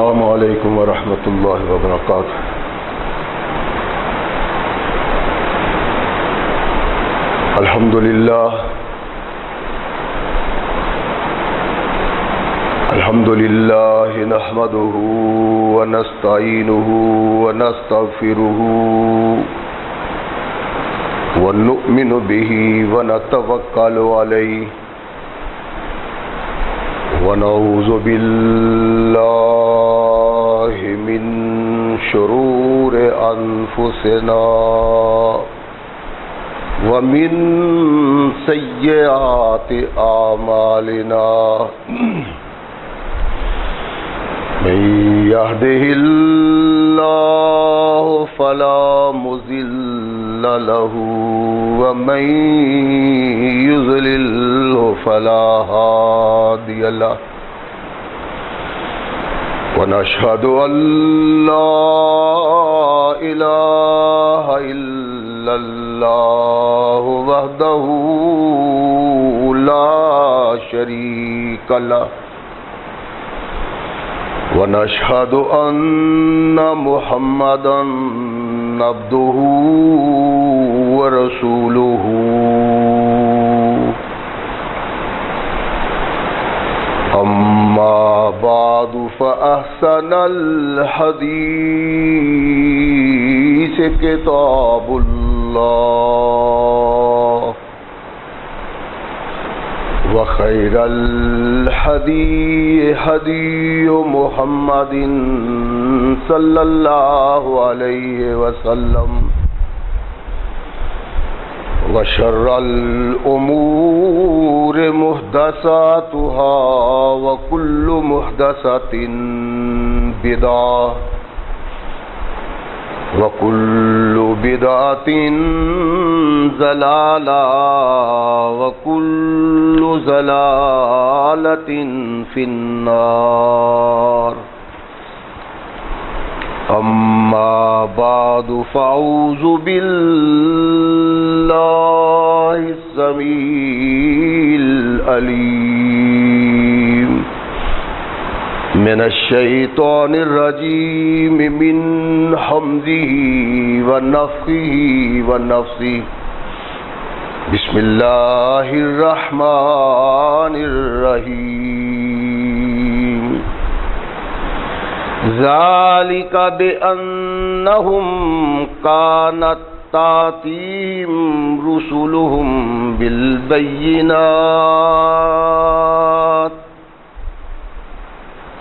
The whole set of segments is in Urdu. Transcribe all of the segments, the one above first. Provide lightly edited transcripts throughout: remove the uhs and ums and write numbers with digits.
السلام علیکم ورحمۃ اللہ وبرکاتہ۔ الحمد للہ نحمده ونستعینه ونستغفره ونؤمن به ونتوکل علیہ ونعوذ باللہ من شرور انفسنا ومن سیئات اعمالنا من يهده الله فلا مضل له ومن يضلل فلا هادي له ونشهد أن لا إله إلا الله وحده لا شريك له ونشهد أن محمدا عبده ورسوله أما بعد فأحسن الحديث كتاب الله وخير الهدي هدي محمد صلى الله عليه وسلم وشر الأمور محدثاتها وكل محدثة بدعة وكل بدعة ضلالة وكل ضلالة في النار أما بعد فأعوذ بالله السميع العليم من الشيطان الرجيم من حمزه ونفخه ونفثه بسم الله الرحمن الرحيم ذلك بأنهم كانت تأتيهم رسلهم بالبينات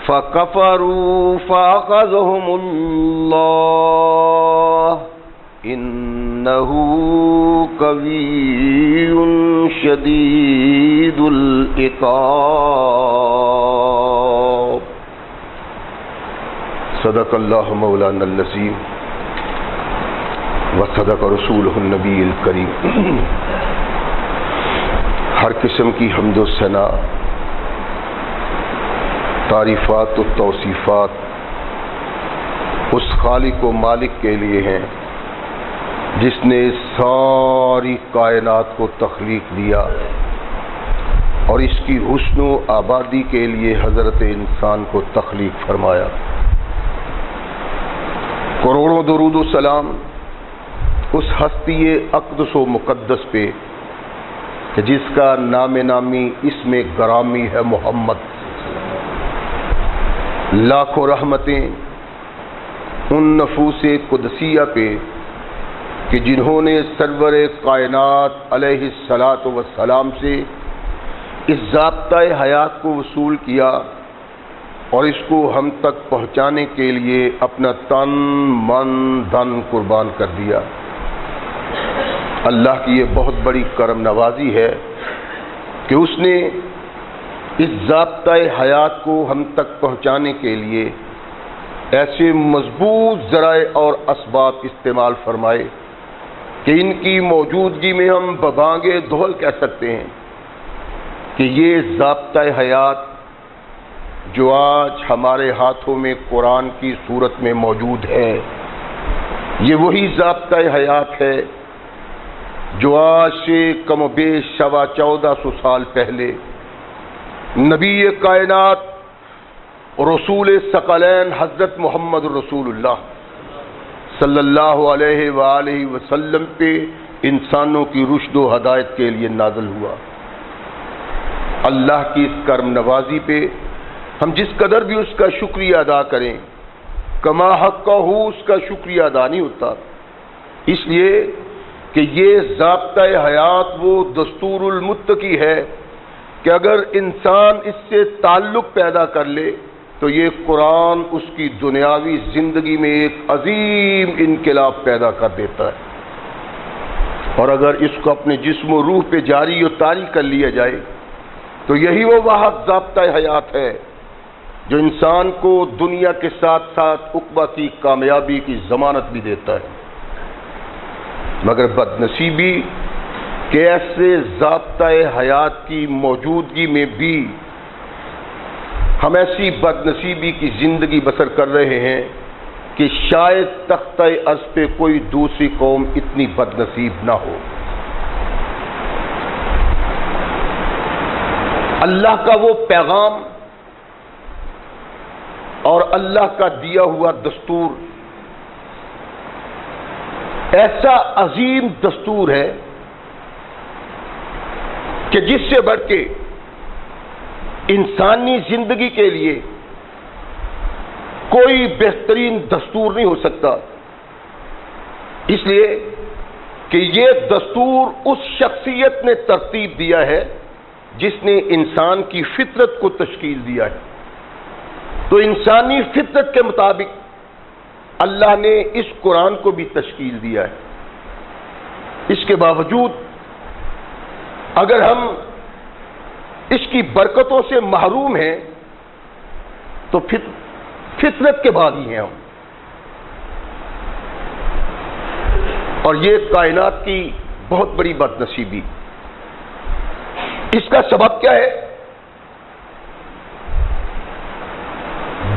فكفروا فأخذهم الله إنه قوي شديد العقاب۔ صدق اللہ مولانا العظیم وصدق رسولہ النبی الکریم۔ ہر قسم کی حمد و ثنا، تعریفات و توصیفات اس خالق و مالک کے لیے ہیں جس نے ساری کائنات کو تخلیق دیا اور اس کی حسن و آبادی کے لیے حضرت انسان کو تخلیق فرمایا۔ کروڑوں درود و سلام اس ہستی اقدس و مقدس پہ کہ جس کا نام نامی اسم گرامی ہے محمد۔ لاکھوں رحمتیں ان نفوس قدسیہ پہ کہ جنہوں نے سرور کائنات علیہ الصلاۃ والسلام سے اس ضابطۂ حیات کو وصول کیا اور اس کو ہم تک پہنچانے کے لیے اپنا تن من دھن قربان کر دیا۔ اللہ کی یہ بہت بڑی کرم نوازی ہے کہ اس نے اس ضابطۂ حیات کو ہم تک پہنچانے کے لیے ایسے مضبوط ذرائع اور اسباب استعمال فرمائے کہ ان کی موجودگی میں ہم ببانگے دھول کہہ سکتے ہیں کہ یہ ضابطۂ حیات جو آج ہمارے ہاتھوں میں قرآن کی صورت میں موجود ہے، یہ وہی ضابطۂ حیات ہے جو آج سے کم و بیش 1450 سال پہلے نبی کائنات رسول ثقلین حضرت محمد رسول اللہ صلی اللہ علیہ وآلہ وسلم پہ انسانوں کی رشد و ہدایت کے لیے نازل ہوا۔ اللہ کی اس کرم نوازی پہ ہم جس قدر بھی اس کا شکریہ ادا کریں، کما حق ہو اس کا شکریہ ادا نہیں ہوتا، اس لیے کہ یہ ضابطۂ حیات وہ دستور المتقی ہے کہ اگر انسان اس سے تعلق پیدا کر لے تو یہ قرآن اس کی دنیاوی زندگی میں ایک عظیم انقلاب پیدا کر دیتا ہے، اور اگر اس کو اپنے جسم و روح پہ جاری و طاری کر لیا جائے تو یہی وہ واحد ضابطۂ حیات ہے جو انسان کو دنیا کے ساتھ ساتھ عقبہ کی کامیابی کی ضمانت بھی دیتا ہے۔ مگر بدنصیبی کہ ایسے ضابطۂ حیات کی موجودگی میں بھی ہم ایسی بدنصیبی کی زندگی بسر کر رہے ہیں کہ شاید تختہ عرض پہ کوئی دوسری قوم اتنی بدنصیب نہ ہو۔ اللہ کا وہ پیغام اور اللہ کا دیا ہوا دستور ایسا عظیم دستور ہے کہ جس سے بڑھ کے انسانی زندگی کے لیے کوئی بہترین دستور نہیں ہو سکتا، اس لیے کہ یہ دستور اس شخصیت نے ترتیب دیا ہے جس نے انسان کی فطرت کو تشکیل دیا ہے۔ تو انسانی فطرت کے مطابق اللہ نے اس قرآن کو بھی تشکیل دیا ہے۔ اس کے باوجود اگر ہم اس کی برکتوں سے محروم ہیں تو فطرت کے باغی ہیں ہم، اور یہ کائنات کی بہت بڑی بدنصیبی۔ اس کا سبب کیا ہے؟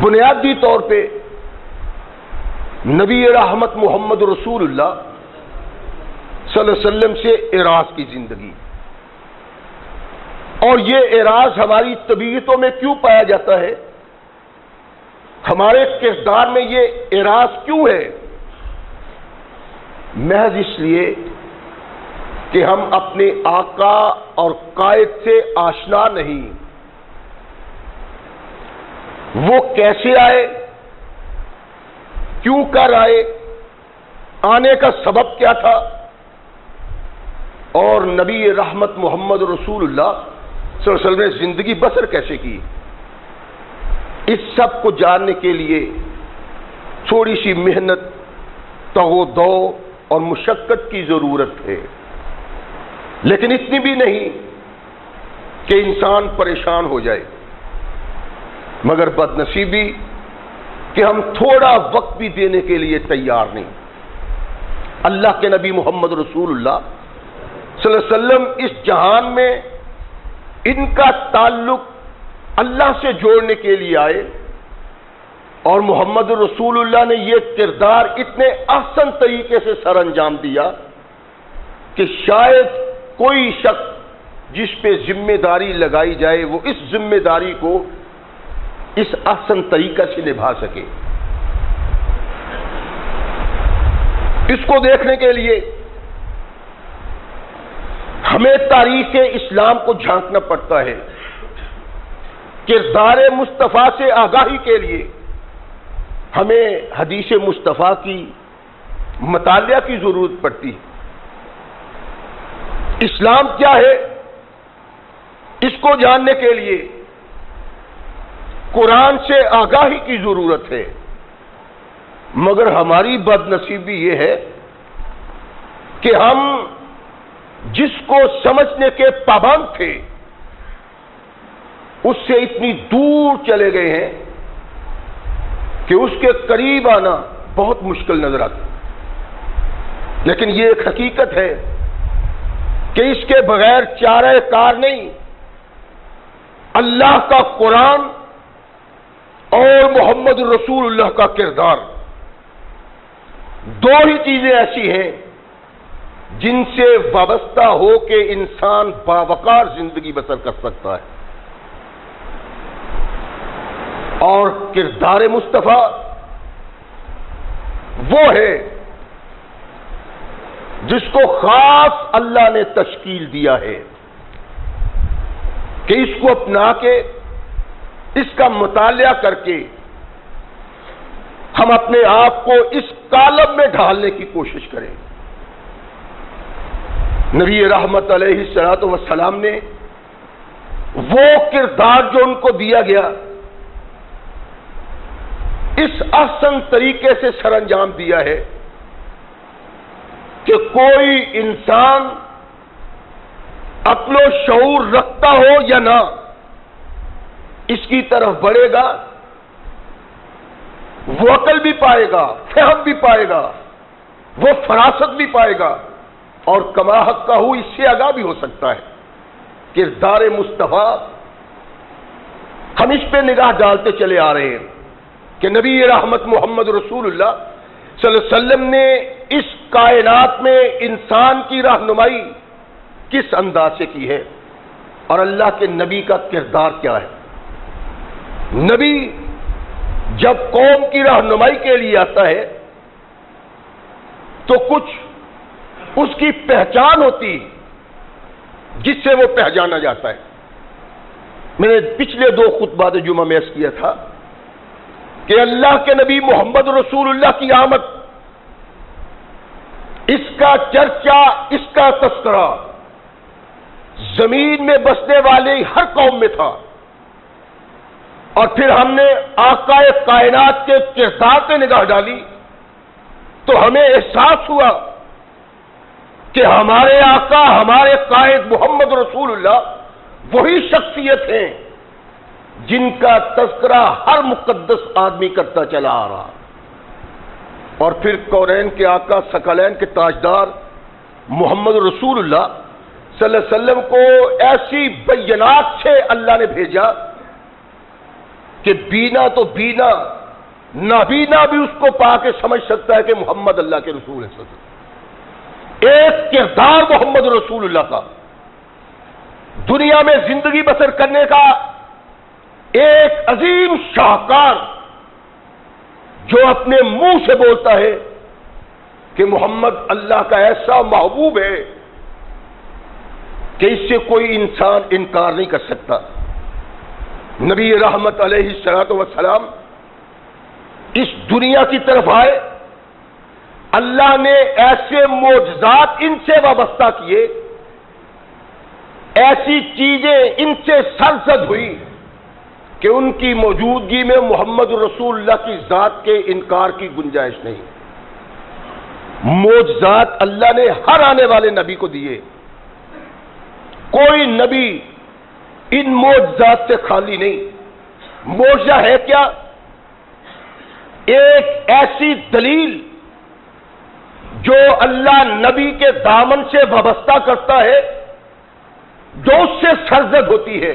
بنیادی طور پہ نبی رحمت محمد رسول اللہ صلی اللہ علیہ وسلم سے اعراض کی زندگی، اور یہ اعراض ہماری طبیعتوں میں کیوں پایا جاتا ہے، ہمارے کردار میں یہ اعراض کیوں ہے؟ محض اس لیے کہ ہم اپنے آقا اور قائد سے آشنا نہیں۔ وہ کیسے آئے، کیوں کر آئے، آنے کا سبب کیا تھا، اور نبی رحمت محمد رسول اللہ صلی اللہ علیہ وسلم نے زندگی بسر کیسے کی، اس سب کو جاننے کے لیے تھوڑی سی محنت، تگو دو اور مشقت کی ضرورت ہے، لیکن اتنی بھی نہیں کہ انسان پریشان ہو جائے۔ مگر بدنصیبی کہ ہم تھوڑا وقت بھی دینے کے لیے تیار نہیں۔ اللہ کے نبی محمد رسول اللہ صلی اللہ علیہ وسلم اس جہان میں ان کا تعلق اللہ سے جوڑنے کے لیے آئے، اور محمد رسول اللہ نے یہ کردار اتنے احسن طریقے سے سر انجام دیا کہ شاید کوئی شخص جس پہ ذمہ داری لگائی جائے وہ اس ذمہ داری کو اس احسن طریقہ سے نبھا سکے۔ اس کو دیکھنے کے لیے ہمیں تاریخ اسلام کو جھانکنا پڑتا ہے، کردار مصطفیٰ سے آگاہی کے لیے ہمیں حدیث مصطفیٰ کی مطالعہ کی ضرورت پڑتی ہے۔ اسلام کیا ہے، اس کو جاننے کے لیے قرآن سے آگاہی کی ضرورت ہے۔ مگر ہماری بدنصیبی یہ ہے کہ ہم جس کو سمجھنے کے پابند تھے اس سے اتنی دور چلے گئے ہیں کہ اس کے قریب آنا بہت مشکل نظر آتا۔ لیکن یہ ایک حقیقت ہے کہ اس کے بغیر چارہ کار نہیں۔ اللہ کا قرآن اور محمد رسول اللہ کا کردار، دو ہی چیزیں ایسی ہیں جن سے وابستہ ہو کے انسان باوقار زندگی بسر کر سکتا ہے۔ اور کردار مصطفیٰ وہ ہے جس کو خاص اللہ نے تشکیل دیا ہے کہ اس کو اپنا کے، اس کا مطالعہ کر کے ہم اپنے آپ کو اس کالم میں ڈھالنے کی کوشش کریں۔ نبی رحمت علیہ الصلوۃ والسلام نے وہ کردار جو ان کو دیا گیا اس احسن طریقے سے سر انجام دیا ہے کہ کوئی انسان عقل و شعور رکھتا ہو یا نہ، اس کی طرف بڑھے گا، وہ عقل بھی پائے گا، فہم بھی پائے گا، وہ فراست بھی پائے گا، اور کما حق کا ہو اس سے آگاہ بھی ہو سکتا ہے۔ کردار مصطفیٰ ہم اس پہ نگاہ ڈالتے چلے آ رہے ہیں کہ نبی رحمت محمد رسول اللہ صلی اللہ علیہ وسلم نے اس کائنات میں انسان کی رہنمائی کس انداز سے کی ہے، اور اللہ کے نبی کا کردار کیا ہے۔ نبی جب قوم کی رہنمائی کے لیے آتا ہے تو کچھ اس کی پہچان ہوتی جس سے وہ پہچانا جاتا ہے۔ میں نے پچھلے 2 خطبات جمعہ میں عرض کیا تھا کہ اللہ کے نبی محمد رسول اللہ کی آمد، اس کا چرچا، اس کا تذکرہ زمین میں بسنے والے ہر قوم میں تھا، اور پھر ہم نے آقا کائنات کے کردار پہ نگاہ ڈالی تو ہمیں احساس ہوا کہ ہمارے آقا، ہمارے قائد محمد رسول اللہ وہی شخصیت ہیں جن کا تذکرہ ہر مقدس آدمی کرتا چلا آ رہا، اور پھر کونین کے آقا، ثقلین کے تاجدار محمد رسول اللہ صلی اللہ علیہ وسلم کو ایسی بینات سے اللہ نے بھیجا کہ بینا تو بینا، نابینا بھی اس کو پا کے سمجھ سکتا ہے کہ محمد اللہ کے رسول ہے۔ ایک کردار محمد رسول اللہ کا، دنیا میں زندگی بسر کرنے کا ایک عظیم شاہکار جو اپنے منہ سے بولتا ہے کہ محمد اللہ کا ایسا محبوب ہے کہ اس سے کوئی انسان انکار نہیں کر سکتا۔ نبی رحمت علیہ الصلوۃ والسلام اس دنیا کی طرف آئے، اللہ نے ایسے معجزات ان سے وابستہ کیے، ایسی چیزیں ان سے سرزد ہوئی کہ ان کی موجودگی میں محمد رسول اللہ کی ذات کے انکار کی گنجائش نہیں۔ معجزات اللہ نے ہر آنے والے نبی کو دیے، کوئی نبی ان معجزات سے خالی نہیں۔ معجزہ ہے کیا؟ ایک ایسی دلیل جو اللہ نبی کے دامن سے وابستہ کرتا ہے، جو اس سے سرزد ہوتی ہے،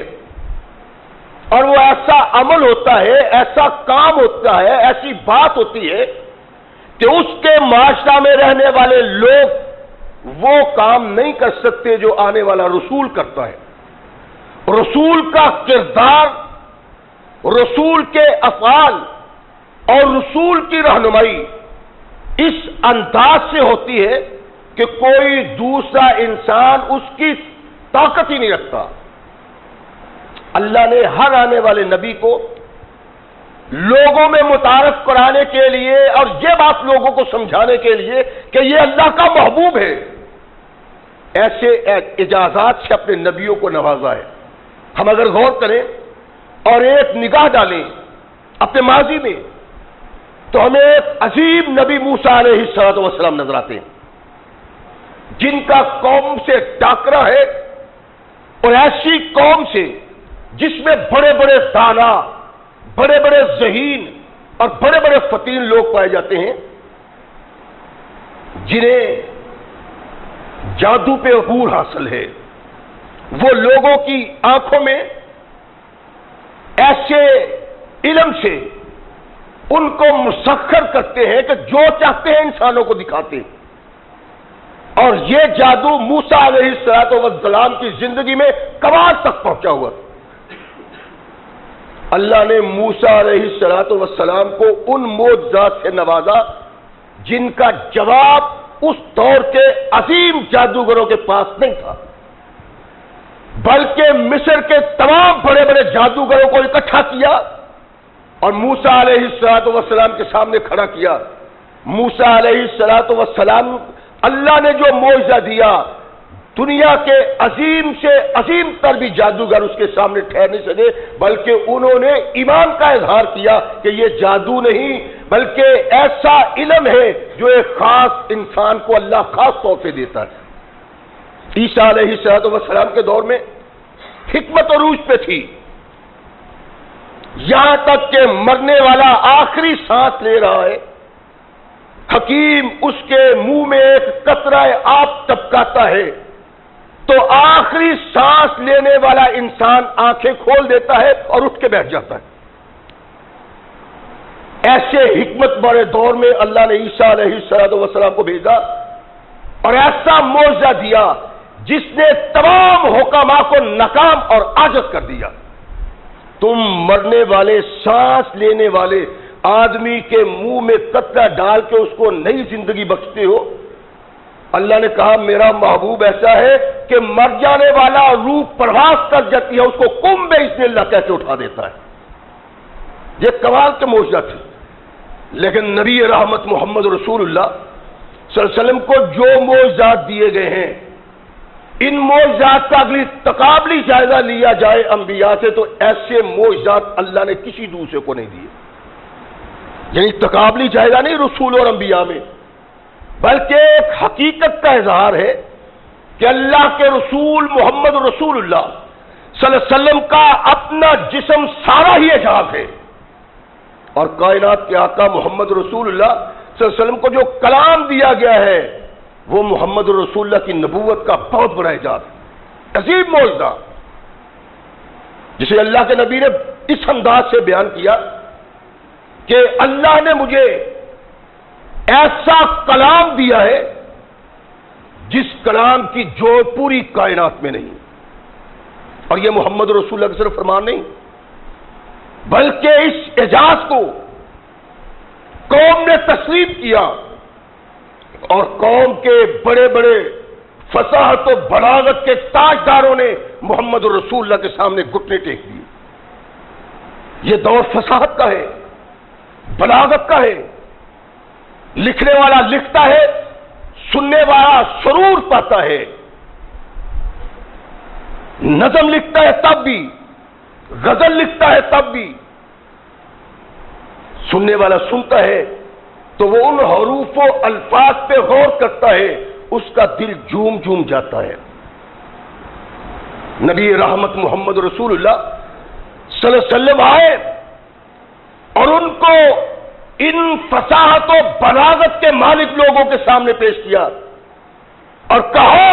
اور وہ ایسا عمل ہوتا ہے، ایسا کام ہوتا ہے، ایسی بات ہوتی ہے کہ اس کے معاشرہ میں رہنے والے لوگ وہ کام نہیں کر سکتے جو آنے والا رسول کرتا ہے۔ رسول کا کردار، رسول کے افعال اور رسول کی رہنمائی اس انداز سے ہوتی ہے کہ کوئی دوسرا انسان اس کی طاقت ہی نہیں رکھتا۔ اللہ نے ہر آنے والے نبی کو لوگوں میں متعارف کرانے کے لیے اور یہ بات لوگوں کو سمجھانے کے لیے کہ یہ اللہ کا محبوب ہے، ایسے اجازات سے اپنے نبیوں کو نوازا ہے۔ ہم اگر غور کریں اور ایک نگاہ ڈالیں اپنے ماضی میں تو ہمیں ایک عظیم نبی موسیٰ علیہ السلام نظر آتے ہیں جن کا قوم سے ٹاکرا ہے، اور ایسی قوم سے جس میں بڑے بڑے دانا، بڑے بڑے ذہین اور بڑے بڑے فطین لوگ پائے جاتے ہیں جنہیں جادو پہ عبور حاصل ہے۔ وہ لوگوں کی آنکھوں میں ایسے علم سے ان کو مسخر کرتے ہیں کہ جو چاہتے ہیں انسانوں کو دکھاتے ہیں، اور یہ جادو موسیٰ علیہ السلام کی زندگی میں کمال تک پہنچا ہوا۔ اللہ نے موسیٰ علیہ السلام کو ان معجزات سے نوازا جن کا جواب اس دور کے عظیم جادوگروں کے پاس نہیں تھا، بلکہ مصر کے تمام بڑے بڑے جادوگروں کو اکٹھا کیا اور موسیٰ علیہ السلام کے سامنے کھڑا کیا۔ موسیٰ علیہ السلام اللہ نے جو معجزہ دیا، دنیا کے عظیم سے عظیم تر بھی جادوگر اس کے سامنے ٹھہر نہیں سکے، بلکہ انہوں نے ایمان کا اظہار کیا کہ یہ جادو نہیں بلکہ ایسا علم ہے جو ایک خاص انسان کو اللہ خاص تحفے دیتا ہے۔ عیسیٰ علیہ السلام کے دور میں حکمت عروج پہ تھی، یہاں تک کہ مرنے والا آخری سانس لے رہا ہے، حکیم اس کے منہ میں ایک قطرہ آب ٹپکاتا ہے تو آخری سانس لینے والا انسان آنکھیں کھول دیتا ہے اور اٹھ کے بیٹھ جاتا ہے۔ ایسے حکمت بڑے دور میں اللہ نے عیسیٰ علیہ السلام کو بھیجا اور ایسا معجزہ دیا جس نے تمام حکماء کو ناکام اور عاجز کر دیا۔ تم مرنے والے سانس لینے والے آدمی کے منہ میں قطرہ ڈال کے اس کو نئی زندگی بخشتے ہو۔ اللہ نے کہا میرا محبوب ایسا ہے کہ مر جانے والا روح پرواز کر جاتی ہے، اس کو کم بِإِذْنِ اللہ کہہ کے اٹھا دیتا ہے۔ یہ کمال کے معجزہ تھے، لیکن نبی رحمت محمد رسول اللہ صلی اللہ علیہ وسلم کو جو معجزات دیے گئے ہیں، ان معجزات کا اگلی تقابلی جائزہ لیا جائے انبیاء سے تو ایسے معجزات اللہ نے کسی دوسرے کو نہیں دیے۔ یعنی تقابلی جائزہ نہیں رسول اور انبیاء میں، بلکہ ایک حقیقت کا اظہار ہے کہ اللہ کے رسول محمد رسول اللہ صلی اللہ علیہ وسلم کا اپنا جسم سارا ہی اعجاز ہے، اور کائنات کے آقا محمد رسول اللہ صلی اللہ علیہ وسلم کو جو کلام دیا گیا ہے وہ محمد رسول اللہ کی نبوت کا بہت بڑا اعجاز ہے، عظیم معجزہ، جسے اللہ کے نبی نے اس انداز سے بیان کیا کہ اللہ نے مجھے ایسا کلام دیا ہے جس کلام کی جوڑ پوری کائنات میں نہیں، اور یہ محمد رسول اللہ کا صرف فرمان نہیں بلکہ اس اعجاز کو قوم نے تسلیم کیا اور قوم کے بڑے بڑے فصاحت و بلاغت کے تاجداروں نے محمد رسول اللہ کے سامنے گھٹنے ٹیک دیے۔ یہ دور فصاحت کا ہے، بلاغت کا ہے، لکھنے والا لکھتا ہے، سننے والا سرور پاتا ہے، نظم لکھتا ہے تب بھی، غزل لکھتا ہے تب بھی، سننے والا سنتا ہے تو وہ ان حروف و الفاظ پہ غور کرتا ہے، اس کا دل جھوم جھوم جاتا ہے۔ نبی رحمت محمد رسول اللہ صلی اللہ علیہ وسلم آئے اور ان کو ان فصاحت و بلاغت کے مالک لوگوں کے سامنے پیش کیا اور کہا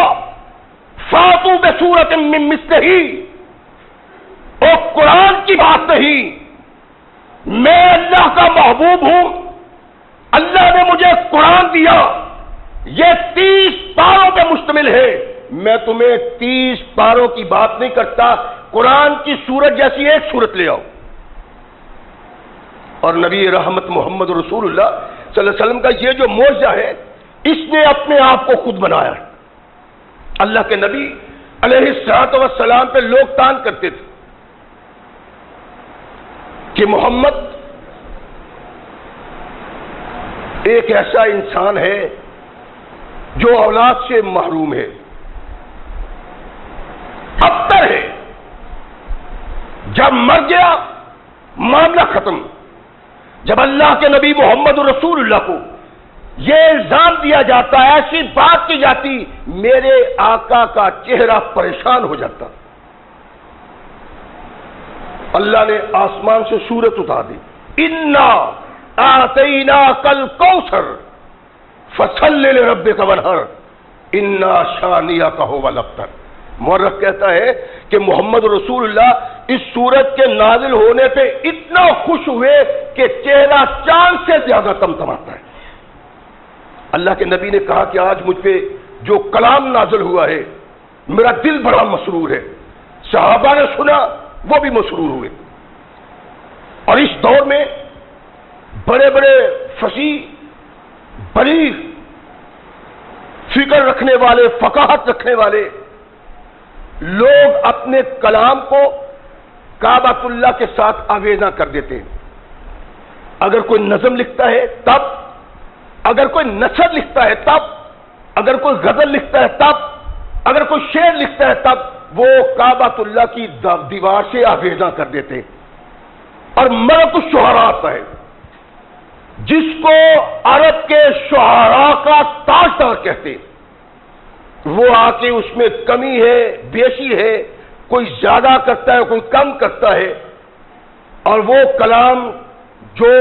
فاتو بسورۃ من مثلہ، او قرآن کی بات نہیں، میں اللہ کا محبوب ہوں، اللہ نے مجھے قرآن دیا، یہ 30 پاروں پہ مشتمل ہے، میں تمہیں 30 پاروں کی بات نہیں کرتا، قرآن کی سورت جیسی ایک سورت لے آؤ۔ اور نبی رحمت محمد رسول اللہ صلی اللہ علیہ وسلم کا یہ جو معجزہ ہے، اس نے اپنے آپ کو خود بنایا۔ اللہ کے نبی علیہ السلام پہ لوگ تان کرتے تھے کہ محمد ایک ایسا انسان ہے جو اولاد سے محروم ہے، ابتر ہے، جب مر گیا معاملہ ختم۔ جب اللہ کے نبی محمد رسول اللہ کو یہ الزام دیا جاتا، ایسی بات کی جاتی، میرے آقا کا چہرہ پریشان ہو جاتا۔ اللہ نے آسمان سے سورت اتار دی، انا آتیناک الکوثر فصل لربک وانحر انا شانئک ھو الابتر۔ مورخ کہتا ہے کہ محمد رسول اللہ اس سورت کے نازل ہونے پہ اتنا خوش ہوئے کہ چہرہ چاند سے زیادہ تمتماتا ہے۔ اللہ کے نبی نے کہا کہ آج مجھ پہ جو کلام نازل ہوا ہے میرا دل بڑا مسرور ہے۔ صحابہ نے سنا، وہ بھی مسرور ہوئے۔ اور اس دور میں بڑے بڑے فصیح بلیغ فکر رکھنے والے فقاہت رکھنے والے لوگ اپنے کلام کو کعبۃ اللہ کے ساتھ آویزاں کر دیتے ہیں. اگر کوئی نظم لکھتا ہے تب، اگر کوئی نثر لکھتا ہے تب، اگر کوئی غزل لکھتا ہے تب، اگر کوئی شعر لکھتا ہے تب وہ کعبۃ اللہ کی دیوار سے آویزاں کر دیتے. اور ملک الشعراء آتا ہے جس کو عرب کے شعراء کا تاجدار کہتے. وہ آ کے اس میں کمی ہے بیشی ہے، کوئی زیادہ کرتا ہے کوئی کم کرتا ہے، اور وہ کلام جو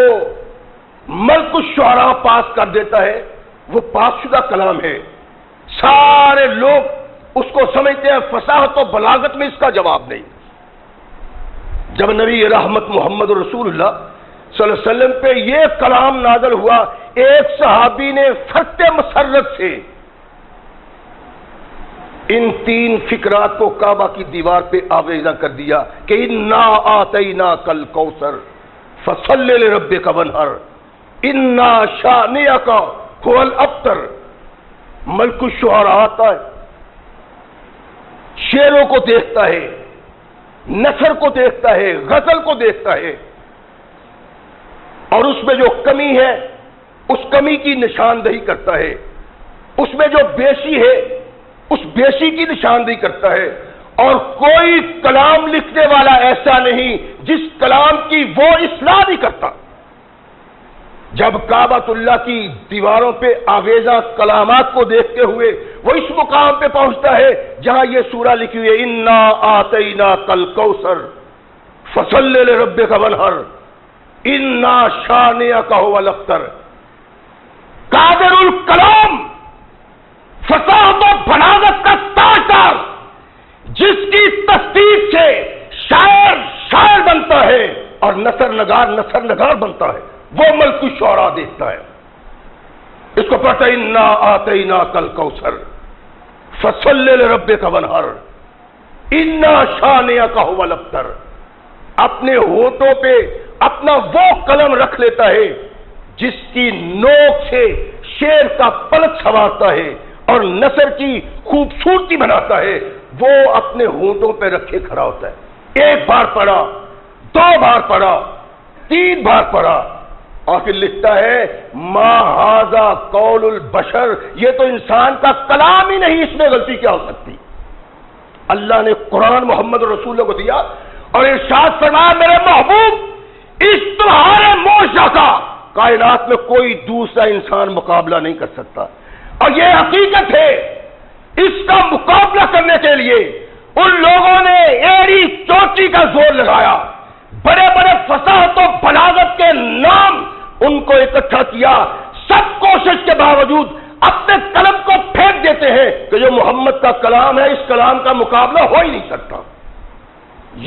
ملک الشعراء پاس کر دیتا ہے وہ پاس شدہ کلام ہے. سارے لوگ اس کو سمجھتے ہیں، فصاحت و بلاغت میں اس کا جواب نہیں. جب نبی رحمت محمد رسول اللہ صلی اللہ علیہ وسلم پہ یہ کلام نازل ہوا، ایک صحابی نے فرط مسرت سے ان 3 فقرات کو کعبہ کی دیوار پہ آویزاں کر دیا کہ انا آتیناک الکوثر فصلی لربک وانحر انا شانئک هو الابتر. ملک الشعراء آتا ہے، شعروں کو دیکھتا ہے، نثر کو دیکھتا ہے، غزل کو دیکھتا ہے، اور اس میں جو کمی ہے اس کمی کی نشاندہی کرتا ہے، اس میں جو بیشی ہے اس بیشی کی نشاندہی کرتا ہے. اور کوئی کلام لکھنے والا ایسا نہیں جس کلام کی وہ اصلاح نہیں کرتا. جب کعبۃ اللہ کی دیواروں پہ آویزاں کلامات کو دیکھتے ہوئے وہ اس مقام پہ پہنچتا ہے جہاں یہ سورہ لکھی ہوئی ہے انا آتیناک الکوثر فصلی لربک وانحر انا شانئک هو الابتر. قادر الکلام، فصاحت و بلاغت کا تاجدار، جس کی تصدیق سے شاعر شاعر بنتا ہے اور نثر نگار بنتا ہے، وہ ملک الشعراء دیکھتا ہے. اس کو پڑھتا ہے انا آتیناک الکوثر فصلی لربک وانحر انا شانئک هو الابتر. اپنے ہونٹوں پہ اپنا وہ قلم رکھ لیتا ہے جس کی نوک سے شعر کا پلک سنوارتا ہے اور نثر کی خوبصورتی بناتا ہے. وہ اپنے ہونٹوں پہ رکھے کھڑا ہوتا ہے. 1 بار پڑھا، 2 بار پڑھا، 3 بار پڑھا، اور پھر لکھتا ہے ما ھذا قول البشر. یہ تو انسان کا کلام ہی نہیں، اس میں غلطی کیا ہو سکتی. اللہ نے قرآن محمد رسول اللہ کو دیا اور ارشاد فرمایا میرے محبوب اس تمہارے معجزہ کا کائنات میں کوئی دوسرا انسان مقابلہ نہیں کر سکتا. اور یہ حقیقت ہے. اس کا مقابلہ کرنے کے لیے ان لوگوں نے ایڑی چوٹی کا زور لگایا، بڑے بڑے فصاحت و بلاغت کے نام ان کو اکٹھا کیا. سب کوشش کے باوجود اپنے قلم کو پھینک دیتے ہیں کہ جو محمد کا کلام ہے اس کلام کا مقابلہ ہو ہی نہیں سکتا.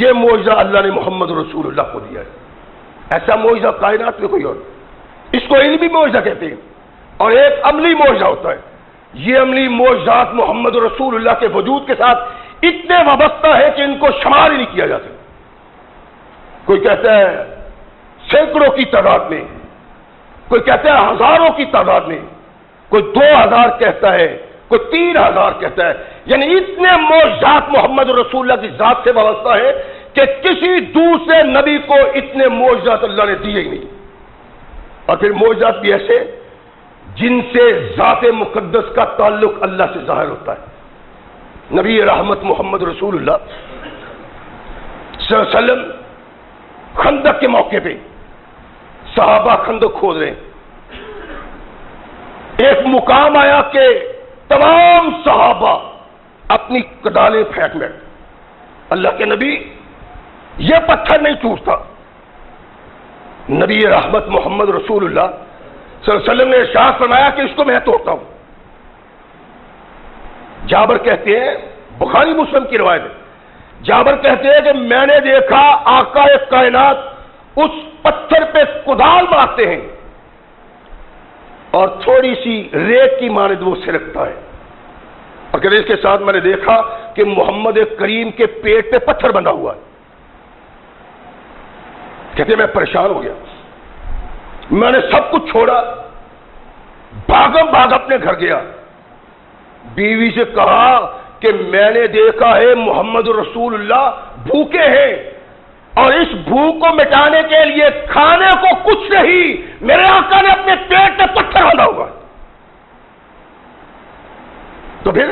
یہ معجزہ اللہ نے محمد رسول اللہ کو دیا ہے. ایسا معجزہ کائنات میں کوئی اور. اس کو علمی معجزہ کہتے ہیں اور ایک عملی معجزہ ہوتا ہے. یہ عملی معجزات محمد رسول اللہ کے وجود کے ساتھ اتنے وابستہ ہے کہ ان کو شمار ہی نہیں کیا جا سکتا. کوئی کہتا ہے سینکڑوں کی تعداد میں، کوئی کہتا ہے ہزاروں کی تعداد میں، کوئی 2000 کہتا ہے، کوئی 3000 کہتا ہے. یعنی اتنے معجزات محمد رسول اللہ کی ذات سے وابستہ ہے کہ کسی دوسرے نبی کو اتنے معجزات اللہ نے دیے ہی نہیں. اور پھر معجزات بھی ایسے جن سے ذات مقدس کا تعلق اللہ سے ظاہر ہوتا ہے. نبی رحمت محمد رسول اللہ صلی اللہ علیہ وسلم خندق کے موقع پہ صحابہ خندق کھود رہے ہیں. ایک مقام آیا کہ تمام صحابہ اپنی کدالیں پھینک بیٹھے. اللہ کے نبی یہ پتھر نہیں ٹوٹتا. نبی رحمت محمد رسول اللہ صلی اللہ علیہ وسلم نے ارشاد فرمایا کہ اس کو میں توڑتا ہوں. جابر کہتے ہیں، بخاری مسلم کی روایت ہے، جابر کہتے ہیں کہ میں نے دیکھا آقا کائنات اس پتھر پہ کدال مارتے ہیں اور تھوڑی سی ریت کی مانند وہ سرکتا ہے. اور اس کے ساتھ میں نے دیکھا کہ محمد کریم کے پیٹ پہ پتھر بندھا ہوا ہے. کہتے میں پریشان ہو گیا، میں نے سب کچھ چھوڑا، بھاگ اپنے گھر گیا، بیوی سے کہا کہ میں نے دیکھا ہے محمد رسول اللہ بھوکے ہیں اور اس بھوک کو مٹانے کے لیے کھانے کو کچھ نہیں، میرے آقا نے اپنے پیٹ میں پتھر باندھا ہوا۔ تو پھر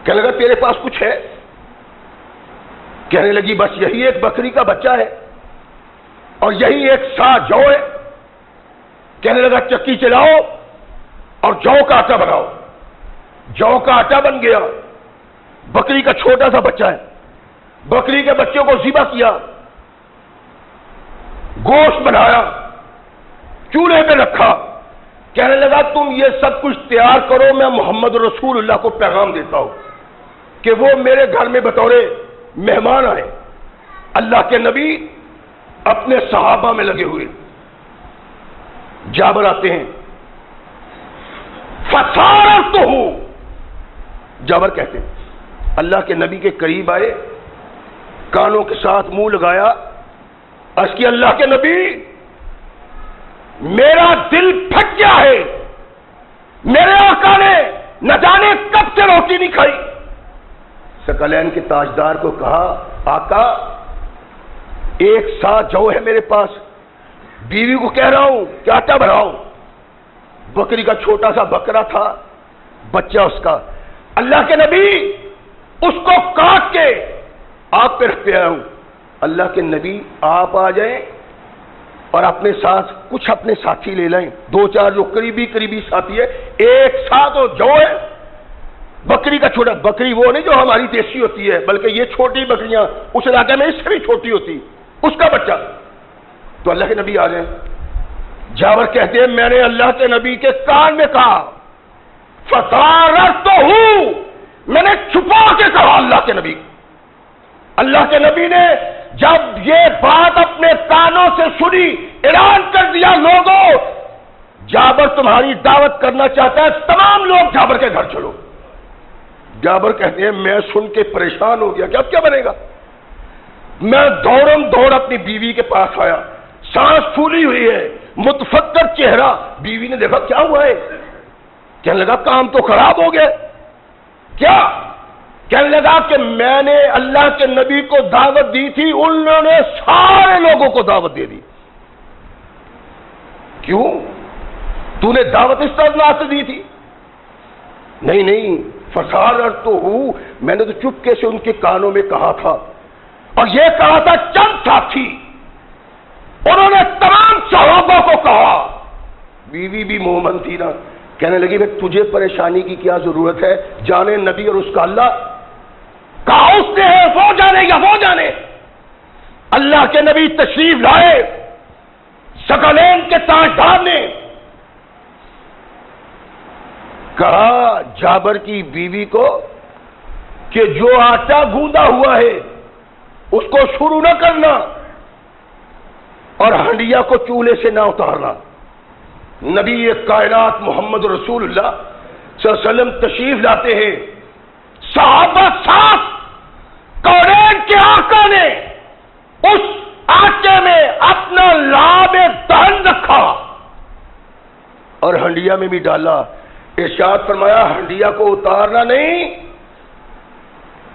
کہنے لگا تیرے پاس کچھ ہے؟ کہنے لگی بس یہی ایک بکری کا بچہ ہے اور یہی ایک سا جو ہے۔ کہنے لگا چکی چلاؤ اور جو کا آٹا بناؤ۔ جو کا آٹا بن گیا، بکری کا چھوٹا سا بچہ ہے، بکری کے بچے کو ذبح کیا، گوشت بنایا، چولہے پہ رکھا۔ کہنے لگا تم یہ سب کچھ تیار کرو، میں محمد رسول اللہ کو پیغام دیتا ہوں کہ وہ میرے گھر میں بطور مہمان آئے۔ اللہ کے نبی اپنے صحابہ میں لگے ہوئے، جابر آتے ہیں، فَصَارَرْتُهُ، جابر کہتے ہیں اللہ کے نبی کے قریب آئے، کانوں کے ساتھ منہ لگایا، عرض کی اللہ کے نبی میرا دل پھٹ گیا ہے، میرے آقا نے نہ جانے کب سے روٹی نہیں کھائی۔ ثقلین کے تاجدار کو کہا آقا ایک سا جو ہے میرے پاس، بیوی کو کہہ رہا ہوں کہ آٹا بناؤ، بکری کا چھوٹا سا بکرا تھا، بچہ اس کا، اللہ کے نبی اس کو کاٹ کے آپ پہ رکھ پہ آیا ہوں۔ اللہ کے نبی آپ آ جائیں اور اپنے ساتھ کچھ اپنے ساتھی لے لائیں، دو چار جو قریبی ساتھی ہے، ایک ساتھ جو ہے بکری کا چھوٹا، بکری وہ نہیں جو ہماری دیسی ہوتی ہے بلکہ یہ چھوٹی بکریاں اس علاقے میں اس سے بھی چھوٹی ہوتی، اس کا بچہ۔ تو اللہ کے نبی آ جائیں۔ جابر کہتے ہیں میں نے اللہ کے نبی کے کان میں کہا فَصَارَرْتُهُ، میں نے چھپا کے کہا اللہ کے نبی نے جب یہ بات اپنے کانوں سے سنی اعلان کر دیا لوگوں جابر تمہاری دعوت کرنا چاہتا ہے، تمام لوگ جابر کے گھر چلو۔ جابر کہتے ہیں میں سن کے پریشان ہو گیا کہ اب کیا بنے گا۔ میں دوڑ اپنی بیوی کے پاس آیا، سانس پھولی ہوئی ہے، متفکر چہرہ۔ بیوی نے دیکھا کیا ہوا ہے، کہنے لگا کام تو خراب ہو گیا۔ کیا؟ کہنے لگا کہ میں نے اللہ کے نبی کو دعوت دی تھی، انہوں نے سارے لوگوں کو دعوت دے دی۔ کیوں؟ تو نے دعوت اس طرح سے دی تھی؟ نہیں، فَصَارَرْتُهُ، میں نے تو چپکے سے ان کے کانوں میں کہا تھا، اور یہ کہا تھا چند ساتھی، انہوں نے تمام صحابہ کو کہا۔ بیوی بھی مومن تھی نا، کہنے لگی بھئی تجھے پریشانی کی کیا ضرورت ہے، جانے نبی اور اس کا اللہ، کہا اس نے ہے وہ جانے یا وہ جانے۔ اللہ کے نبی تشریف لائے، ثقلین کے تاجدار نے کہا جابر کی بیوی کو کہ جو آٹا گوندا ہوا ہے اس کو شروع نہ کرنا اور ہنڈیا کو چولہے سے نہ اتارنا۔ نبی کائنات محمد رسول اللہ صلی اللہ علیہ وسلم تشریف لاتے ہیں، صحابہ ساتھ، کونین کے آقا نے اس آٹے میں اپنا لعاب دہن رکھا اور ہنڈیا میں بھی ڈالا۔ ارشاد فرمایا ہنڈیا کو اتارنا نہیں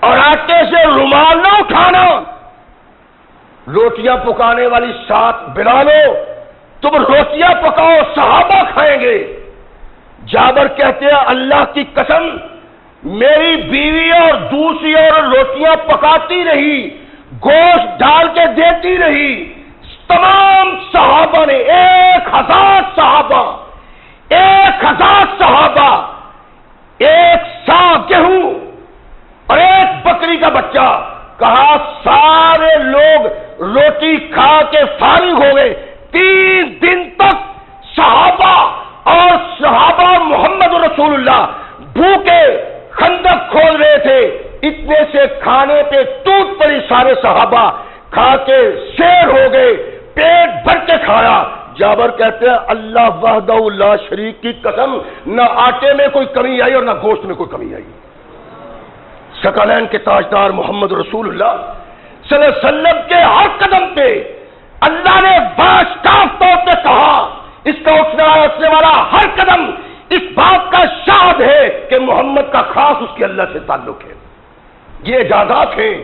اور آٹے سے رومال نہ اٹھانا، روٹیاں پکانے والی ساتھ بلا لو، تم روٹیاں پکاؤ، صحابہ کھائیں گے۔ جابر کہتے ہیں اللہ کی قسم میری بیوی اور دوسری اور روٹیاں پکاتی رہی، گوشت ڈال کے دیتی رہی، تمام صحابہ نے 1000 صحابہ 1 سا گیہوں اور 1 بکری کا بچہ، کہا سارے لوگ روٹی کھا کے فارغ ہو گئے۔ 3 دن تک صحابہ محمد رسول اللہ بھوکے خندق کھول رہے تھے، اتنے سے کھانے پہ ٹوٹ پڑی، سارے صحابہ کھا کے سیر ہو گئے، پیٹ بھر کے کھایا۔ جابر کہتے ہیں اللہ وحدہ لا شریک کی قسم نہ آٹے میں کوئی کمی آئی اور نہ گوشت میں کوئی کمی آئی۔ ثقلین کے تاجدار محمد رسول اللہ صلی اللہ علیہ وسلم کے ہر قدم پہ اللہ نے باشکاف طور پہ کہا، اس کا اٹھنے والا ہر قدم اس بات کا شاہد ہے کہ محمد کا خاص اس کے اللہ سے تعلق ہے۔ یہ اجازات ہیں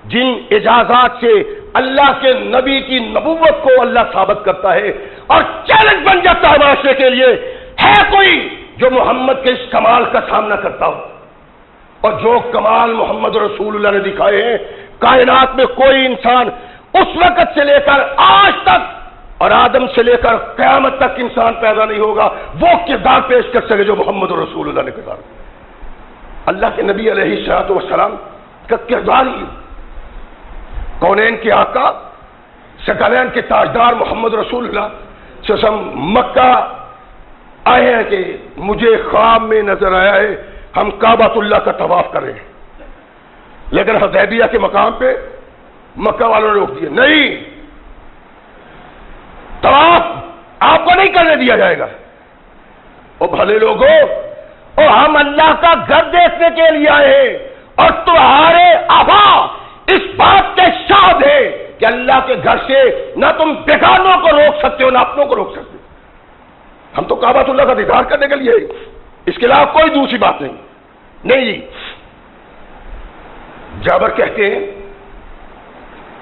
جن اجازات سے اللہ کے نبی کی نبوت کو اللہ ثابت کرتا ہے اور چیلنج بن جاتا ہے معاشرے کے لیے۔ ہے کوئی جو محمد کے اس کمال کا سامنا کرتا ہو؟ اور جو کمال محمد رسول اللہ نے دکھائے ہیں، کائنات میں کوئی انسان اس وقت سے لے کر آج تک اور آدم سے لے کر قیامت تک انسان پیدا نہیں ہوگا وہ کردار پیش کر سکے جو محمد رسول اللہ نے کردار۔ اللہ کے نبی علیہ الصلوۃ والسلام کا کردار ہی کونین کے آقا ثقلین کے تاجدار محمد رسول اللہ صلی اللہ علیہ وسلم مکہ آئے ہیں کہ مجھے خواب میں نظر آیا ہے ہم کعبۃ اللہ کا طواف کر رہے ہیں، لیکن حدیبیہ کے مقام پہ مکہ والوں نے روک دیا، نہیں، طواف آپ کو نہیں کرنے دیا جائے گا۔ او بھلے لوگوں، او ہم اللہ کا گھر دیکھنے کے لیے آئے ہیں اور تمہارے آبا اس بات کے شاہد ہے کہ اللہ کے گھر سے نہ تم بیگانوں کو روک سکتے ہو نہ اپنوں کو روک سکتے ہو۔ ہم تو کعبۃ اللہ کا دیدار کرنے کے لیے، اس کے علاوہ کوئی دوسری بات نہیں جی۔ جابر کہتے ہیں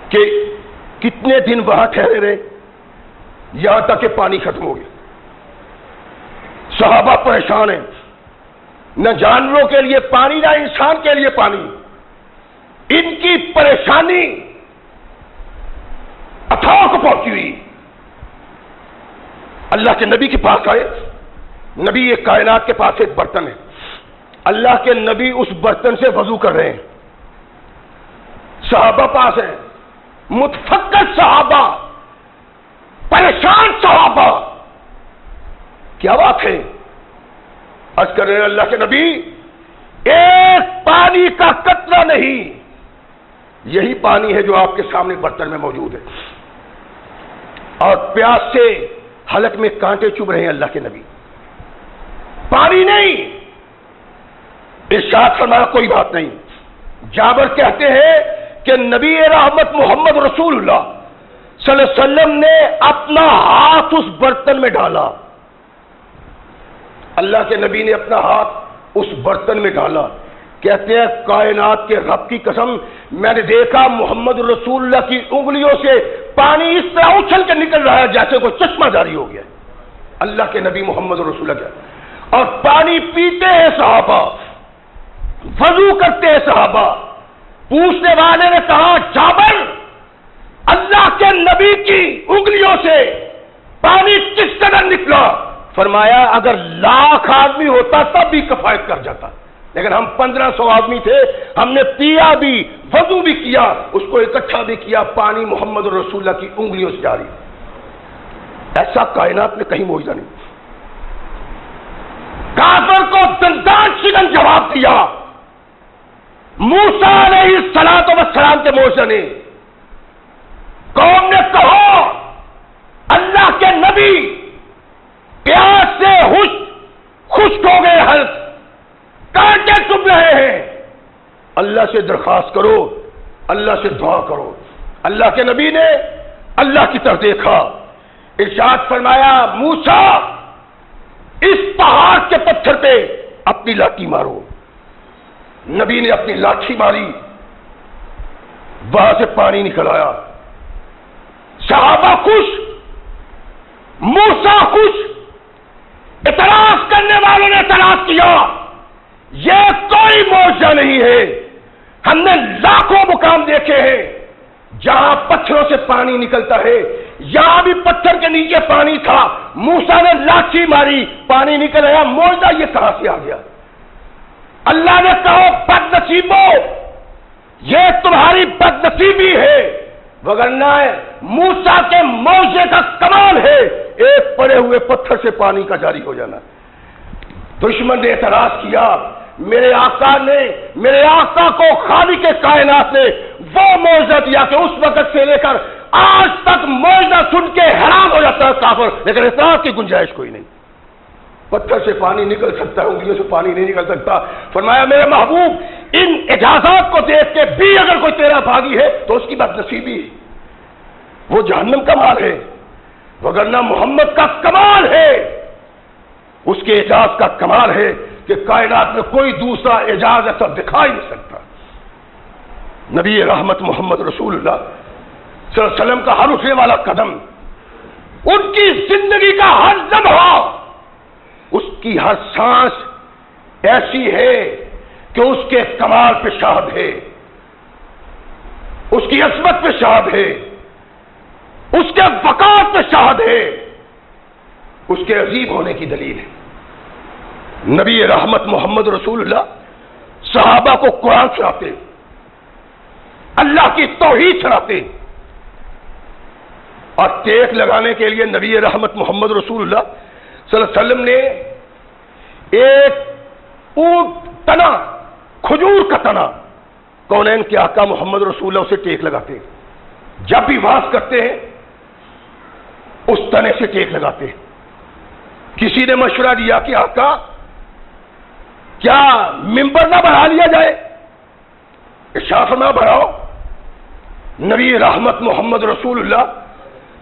کہ کتنے دن وہاں ٹھہرے رہے، یہاں تک کہ پانی ختم ہو گیا۔ صحابہ پریشان ہیں، نہ جانوروں کے لیے پانی نہ انسان کے لیے پانی۔ ان کی پریشانی اتھاہ کو پہنچی ہوئی۔ اللہ کے نبی کے پاس آئے، نبی ایک کائنات کے پاس ایک برتن ہے، اللہ کے نبی اس برتن سے وضو کر رہے ہیں، صحابہ پاس ہیں، متفکر صحابہ، پریشان صحابہ، کیا بات ہے؟ عرض کر رہے ہیں اللہ کے نبی ایک پانی کا قطرہ نہیں، یہی پانی ہے جو آپ کے سامنے برتن میں موجود ہے، اور پیاس سے حلق میں کانٹے چبھ رہے ہیں اللہ کے نبی، پانی نہیں۔ ارشاد فرمایا کوئی بات نہیں۔ جابر کہتے ہیں کہ نبی رحمت محمد رسول اللہ صلی اللہ علیہ وسلم نے اپنا ہاتھ اس برتن میں ڈالا، اللہ کے نبی نے اپنا ہاتھ اس برتن میں ڈالا، کہتے ہیں کائنات کے رب کی قسم میں نے دیکھا محمد رسول اللہ کی انگلیوں سے پانی اس طرح اچھل کے نکل رہا ہے جیسے کوئی چشمہ جاری ہو گیا۔ اللہ کے نبی محمد رسول اللہ اور پانی پیتے ہیں صحابہ، وضو کرتے ہیں صحابہ۔ پوچھنے والے نے کہا جابر اللہ کے نبی کی انگلیوں سے پانی کس قدر نکلا؟ فرمایا اگر 1,00,000 آدمی ہوتا تب بھی کفایت کر جاتا، لیکن ہم 1,500 آدمی تھے، ہم نے پیا بھی، وضو بھی کیا، اس کو اکٹھا بھی کیا، پانی محمد رسول اللہ کی انگلیوں سے جاری۔ ایسا کائنات میں کہیں معجزہ نہیں۔ کافر کو دندان شکن جواب دیا موسیٰ علیہ السلام کے معجزے نے۔ قوم نے کہا اللہ کے نبی پیاس سے خشک ہو گئے، حلق کانٹے چبھ رہے ہیں، اللہ سے درخواست کرو، اللہ سے دعا کرو۔ اللہ کے نبی نے اللہ کی طرف دیکھا، ارشاد فرمایا موسیٰ اس پہاڑ کے پتھر پہ اپنی لاٹھی مارو۔ نبی نے اپنی لاٹھی ماری، وہاں سے پانی نکل آیا۔ صحابہ خوش، موسیٰ خوش، اعتراض کرنے والوں نے اعتراض کیا یہ کوئی معجزہ نہیں ہے، ہم نے لاکھوں مقام دیکھے ہیں جہاں پتھروں سے پانی نکلتا ہے، یہاں بھی پتھر کے نیچے پانی تھا، موسیٰ نے لاٹھی ماری، پانی نکل آیا، معجزہ یہ کہاں سے آ گیا؟ اللہ نے کہا بد نصیبوں یہ تمہاری بد نصیبی ہے، وگرنہ موسیٰ کے معجزے کا کمال ہے ایک پڑے ہوئے پتھر سے پانی کا جاری ہو جانا۔ دشمن نے اعتراض کیا، میرے آقا کو خالق کائنات نے وہ معجزہ دیا کہ اس وقت سے لے کر آج تک معجزہ سن کے حیران ہو جاتا ہے کافر، لیکن اعتراض کی گنجائش کوئی نہیں۔ پتھر سے پانی نکل سکتا ہے، انگلیوں سے پانی نہیں نکل سکتا۔ فرمایا میرے محبوب ان اجازات کو دیکھ کے بھی اگر کوئی تیرا بھاگی ہے تو اس کی بد نصیبی ہے۔ وہ جہنم کا مال ہے، وگرنہ محمد کا کمال ہے، اس کے اعجاز کا کمال ہے کہ کائنات میں کوئی دوسرا اعجاز ایسا دکھا ہی نہیں سکتا۔ نبی رحمت محمد رسول اللہ صلی اللہ علیہ وسلم کا ہر اٹھنے والا قدم، ان کی زندگی کا ہر لمحہ، اس کی ہر سانس ایسی ہے کہ اس کے کمال پہ شاہد ہے، اس کی عظمت پہ شاہد ہے، اس کے وقار پہ شاہد ہے، اس کے عظیم ہونے کی دلیل ہے۔ نبی رحمت محمد رسول اللہ صحابہ کو قرآن سناتے، اللہ کی توحید سناتے، اور ٹیک لگانے کے لیے نبی رحمت محمد رسول اللہ صلی اللہ علیہ وسلم نے ایک اونٹ تنا، کھجور کا تنا، کونین کے آقا محمد رسول اللہ اسے ٹیک لگاتے ہیں۔ جب بھی واز کرتے ہیں اس تنے سے ٹیک لگاتے ہیں۔ کسی نے مشورہ دیا کہ آقا کیا ممبر نہ بڑھا لیا جائے؟ ارشاد فرمایا بڑھاؤ۔ نبی رحمت محمد رسول اللہ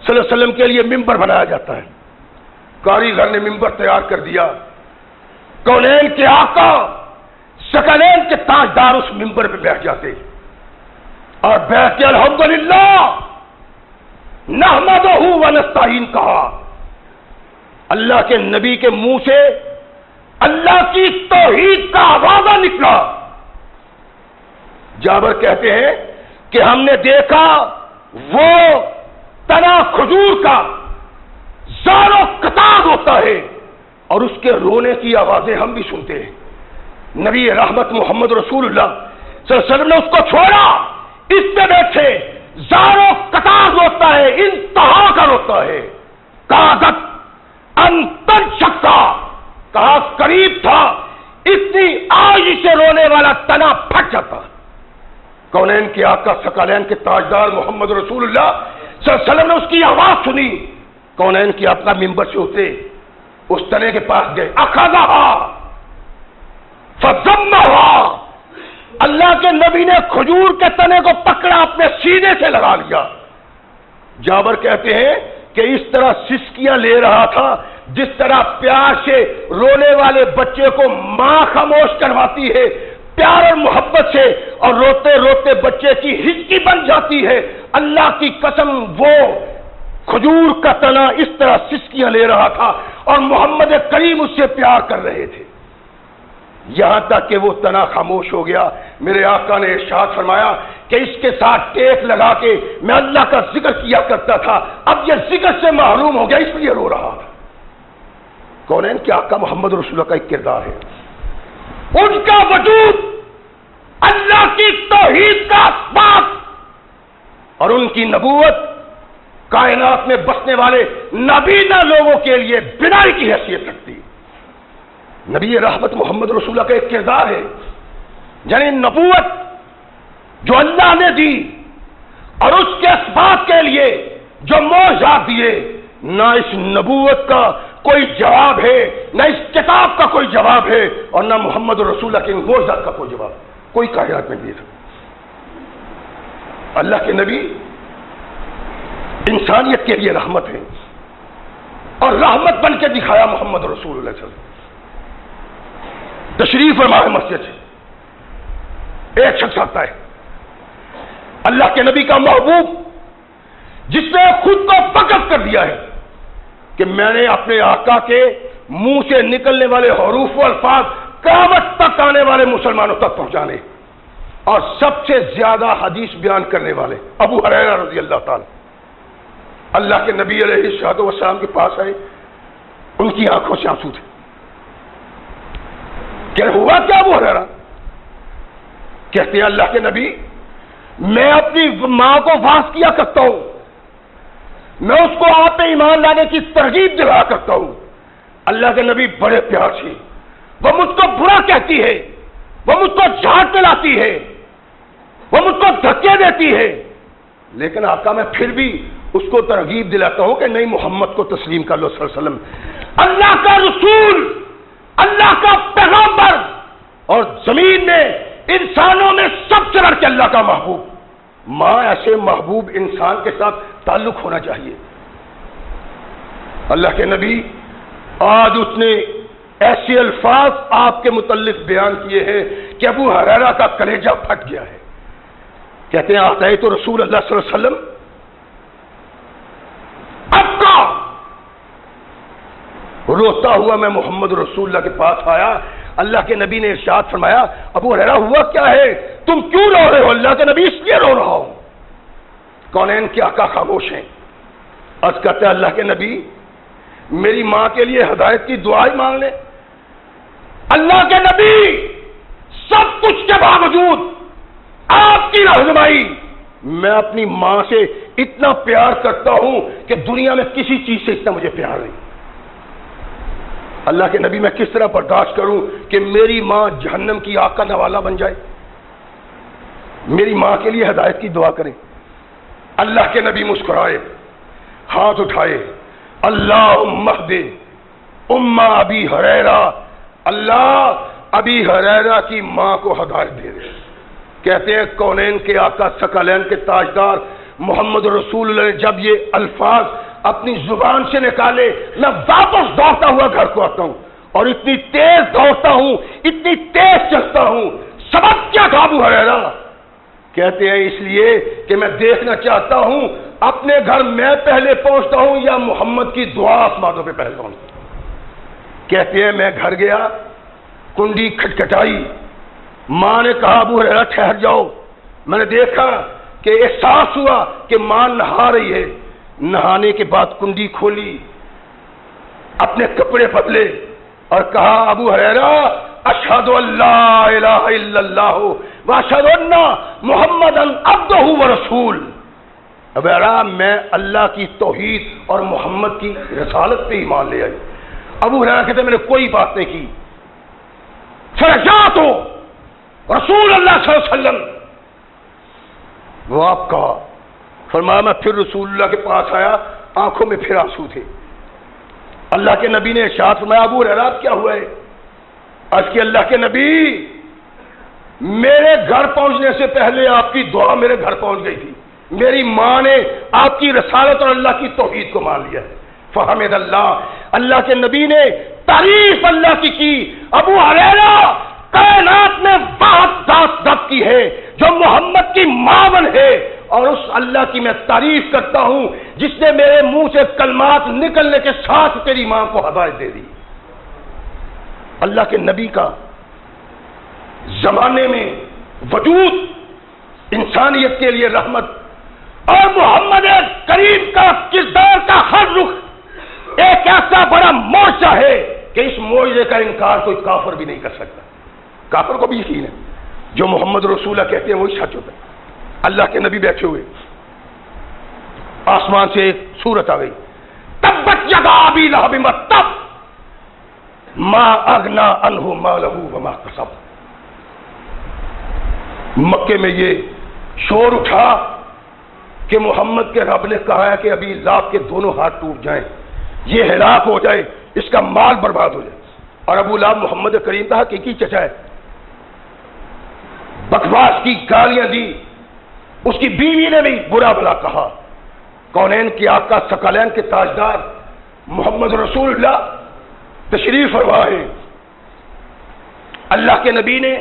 صلی اللہ علیہ وسلم کے لیے ممبر بنایا جاتا ہے۔ کاریگر نے ممبر تیار کر دیا، کونین کے آقا ثقلین کے تاجدار اس ممبر پہ بیٹھ جاتے اور بیٹھ کے الحمدللہ نحمدہ و نستعین کہا۔ اللہ کے نبی کے منہ سے اللہ کی توحید کا آوازہ نکلا۔ جابر کہتے ہیں کہ ہم نے دیکھا وہ تنا کھجور کا زاروں قطار ہوتا ہے اور اس کے رونے کی آوازیں ہم بھی سنتے ہیں۔ نبی رحمت محمد رسول اللہ صلی اللہ علیہ وسلم نے اس کو چھوڑا، اس پہ بیٹھے، زاروں قطار روتا ہے، انتہا کا روتا ہے۔ کاغذ انتر شکا، کہا قریب تھا اتنی آج سے رونے والا تنا پھٹ جاتا۔ کونین کے آقا ثقلین کے تاجدار محمد رسول اللہ صلی اللہ علیہ وسلم نے اس کی آواز سنی، کونین کے آقا ممبر سے اترے، اس تنے کے پاس گئے، اخذہا فضمہا، اللہ کے نبی نے کھجور کے تنے کو پکڑا، اپنے سینے سے لگا لیا۔ جابر کہتے ہیں کہ اس طرح سسکیاں لے رہا تھا جس طرح پیار سے رونے والے بچے کو ماں خاموش کرواتی ہے پیار اور محبت سے، اور روتے روتے بچے کی ہچکی بن جاتی ہے۔ اللہ کی قسم وہ کھجور کا تنا اس طرح سسکیاں لے رہا تھا اور محمد کریم اس سے پیار کر رہے تھے، یہاں تک کہ وہ تنا خاموش ہو گیا۔ میرے آقا نے ارشاد فرمایا کہ اس کے ساتھ ٹیک لگا کے میں اللہ کا ذکر کیا کرتا تھا، اب یہ ذکر سے محروم ہو گیا، اس لیے رو رہا تھا۔ کونین کے آقا محمد رسول اللہ کا ایک کردار ہے، ان کا وجود اللہ کی توحید کا اسباب اور ان کی نبوت کائنات میں بسنے والے نابینا لوگوں کے لیے بنائی کی حیثیت رکھتی۔ نبی رحمت محمد رسول اللہ کا ایک کردار ہے، یعنی نبوت جو اللہ نے دی اور اس کے اسباب کے لیے جو معجزات دیے، نہ اس نبوت کا کوئی جواب ہے، نہ اس کتاب کا کوئی جواب ہے، اور نہ محمد رسول اللہ کے معجزات کا کوئی جواب، کوئی کائنات میں نہیں تھا۔ اللہ کے نبی انسانیت کے لیے رحمت ہے، اور رحمت بن کے دکھایا محمد رسول اللہ صلی اللہ علیہ وسلم۔ تشریف فرما ہے مسجد سے، ایک شخص آتا ہے، اللہ کے نبی کا محبوب، جس نے خود کو وقف کر دیا ہے کہ میں نے اپنے آقا کے منہ سے نکلنے والے حروف و الفاظ قیامت تک آنے والے مسلمانوں تک پہنچانے، اور سب سے زیادہ حدیث بیان کرنے والے ابو ہریرہ رضی اللہ تعالی اللہ کے نبی علیہ الصلوۃ والسلام کے پاس آئے، ان کی آنکھوں سے آنسو تھے۔ کہ ہوا کیا ابو ہریرہ؟ کہتے ہیں اللہ کے نبی میں اپنی ماں کو واس کیا کرتا ہوں، میں اس کو آپ پہ ایمان لانے کی ترغیب دلا کرتا ہوں، اللہ کے نبی بڑے پیار سے، وہ مجھ کو برا کہتی ہے، وہ مجھ کو جھاڑ پہ لاتی ہے، وہ مجھ کو دھکے دیتی ہے، لیکن آقا میں پھر بھی اس کو ترغیب دلاتا ہوں کہ نہیں، محمد کو تسلیم کر لو صلی اللہ علیہ وسلم، اللہ کا رسول، اللہ کا پیغمبر، اور زمین میں انسانوں میں سب سے بڑھ کے اللہ کا محبوب۔ ماں ایسے محبوب انسان کے ساتھ تعلق ہونا چاہیے. اللہ کے نبی آج اس نے ایسے الفاظ آپ کے متعلق بیان کیے ہیں کہ ابو ہریرہ کا کلیجہ پھٹ گیا ہے. کہتے ہیں آتے تو رسول اللہ صلی اللہ علیہ وسلم اب کا روتا ہوا میں محمد رسول اللہ کے پاس آیا. اللہ کے نبی نے ارشاد فرمایا ابو ہریرہ ہوا کیا ہے, تم کیوں رو رہے ہو؟ اللہ کے نبی اس لیے رو رہا ہوں. کونین کے آقا خاموش ہیں. عرض کرتے ہیں اللہ کے نبی میری ماں کے لیے ہدایت کی دعا ہی مانگ لیں. اللہ کے نبی سب کچھ کے باوجود آپ کی رہنمائی, میں اپنی ماں سے اتنا پیار کرتا ہوں کہ دنیا میں کسی چیز سے اتنا مجھے پیار نہیں. اللہ کے نبی میں کس طرح برداشت کروں کہ میری ماں جہنم کی آگ کا نوالا بن جائے؟ میری ماں کے لیے ہدایت کی دعا کریں. اللہ کے نبی مسکرائے, ہاتھ اٹھائے, اللہم اہد ام ابی ہریرہ, اللہ ابی ہریرہ کی ماں کو ہدایت دے دے. کہتے ہیں کونین کے آقا ثقلین کے تاجدار محمد رسول اللہ نے جب یہ الفاظ اپنی زبان سے نکالے, میں واپس دوڑتا ہوا گھر کو آتا ہوں اور اتنی تیز دوڑتا ہوں, اتنی تیز چلتا ہوں. سبب کیا تھا ابو ہریرہ؟ کہتے ہیں اس لیے کہ میں دیکھنا چاہتا ہوں اپنے گھر میں پہلے پہنچتا ہوں یا محمد کی دعا آسمانوں پہ پہلے پہنچتا ہوں. کہتے ہیں میں گھر گیا, کنڈی کھٹکھٹائی, ماں نے کہا ابو ہریرہ ٹھہر جاؤ. میں نے دیکھا کہ احساس ہوا کہ ماں نہا رہی ہے. نہانے کے بعد کنڈی کھولی, اپنے کپڑے بدلے اور کہا ابو ہریرہ اشہد ان لا الہ الا اللہ واشہد ان محمدا عبدہ ورسول. ابو ہریرہ میں اللہ کی توحید اور محمد کی رسالت پہ ایمان لے آئی. ابو ہریرہ کہتے میں نے کوئی بات نہیں کی. فرجعت رسول اللہ صلی اللہ علیہ وسلم, وہ آپ کا فرمایا میں پھر رسول اللہ کے پاس آیا, آنکھوں میں پھر آنسو تھے. اللہ کے نبی نے ارشاد فرمایا ابو ہریرہ کیا ہوا ہے؟ آج کے اللہ کے نبی میرے گھر پہنچنے سے پہلے آپ کی دعا میرے گھر پہنچ گئی تھی. میری ماں نے آپ کی رسالت اور اللہ کی توحید کو مان لیا ہے. فحمد اللہ, اللہ کے نبی نے تعریف اللہ کی ابو ہریرہ کائنات میں بہت ذات کی ہے جو محمد کی معاون ہے, اور اس اللہ کی میں تعریف کرتا ہوں جس نے میرے منہ سے کلمات نکلنے کے ساتھ تیری ماں کو ہدایت دے دی. اللہ کے نبی کا زمانے میں وجود انسانیت کے لیے رحمت, اور محمد کریم کا کردار کا ہر رخ ایک ایسا بڑا معجزہ ہے کہ اس معجزے کا انکار کوئی کافر بھی نہیں کر سکتا. کافر کو بھی یقین ہے جو محمد رسول اللہ کہتے ہیں وہی سچ ہوتا ہے. اللہ کے نبی بیٹھے ہوئے, آسمان سے ایک سورت آ گئی, تبت یدا ابی لہب وتب ما اغنا عنہ مالہ وما کسب. مکے میں یہ شور اٹھا کہ محمد کے رب نے کہا ہے کہ ابھی لہب کے دونوں ہاتھ ٹوٹ جائیں, یہ ہلاک ہو جائے, اس کا مال برباد ہو جائے. اور ابو لہب محمد کریم کا حقیقی چچا ہے. بکواس کی گالیاں دی, اس کی بیوی نے بھی برا بھلا کہا. کونین کی آقا ثقلین کے تاجدار محمد رسول اللہ تشریف فرما ہے. اللہ کے نبی نے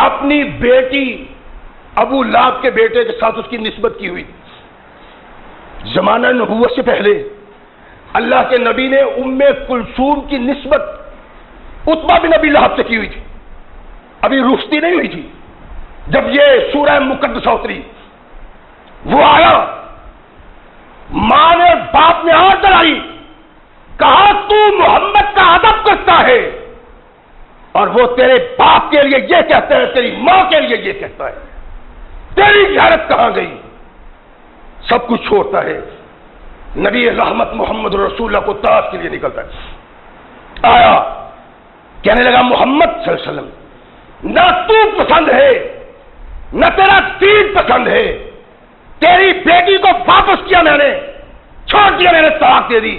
اپنی بیٹی ابو لہب کے بیٹے کے ساتھ اس کی نسبت کی ہوئی. زمانہ نبوت سے پہلے اللہ کے نبی نے ام کلثوم کی نسبت عتبہ بن ابی لہب سے کی ہوئی تھی. ابھی رخصتی نہیں ہوئی تھی جب یہ سورہ مقدسہ اتری. وہ آیا, ماں نے باپ نے ہاتھ ڈلائی, کہا تو محمد کا ادب کرتا ہے اور وہ تیرے باپ کے لیے یہ کہتا ہے, تیری ماں کے لیے یہ کہتا ہے, تیری غیرت کہاں گئی؟ سب کچھ چھوڑتا ہے, نبی رحمت محمد رسول اللہ کو تاج کے لیے نکلتا ہے. آیا, کہنے لگا محمد صلی اللہ علیہ وسلم نہ تو پسند ہے نہ تیرا دین پسند ہے, تیری بیٹی کو واپس کیا میں نے, چھوڑ دیا میں نے, طلاق دے دی,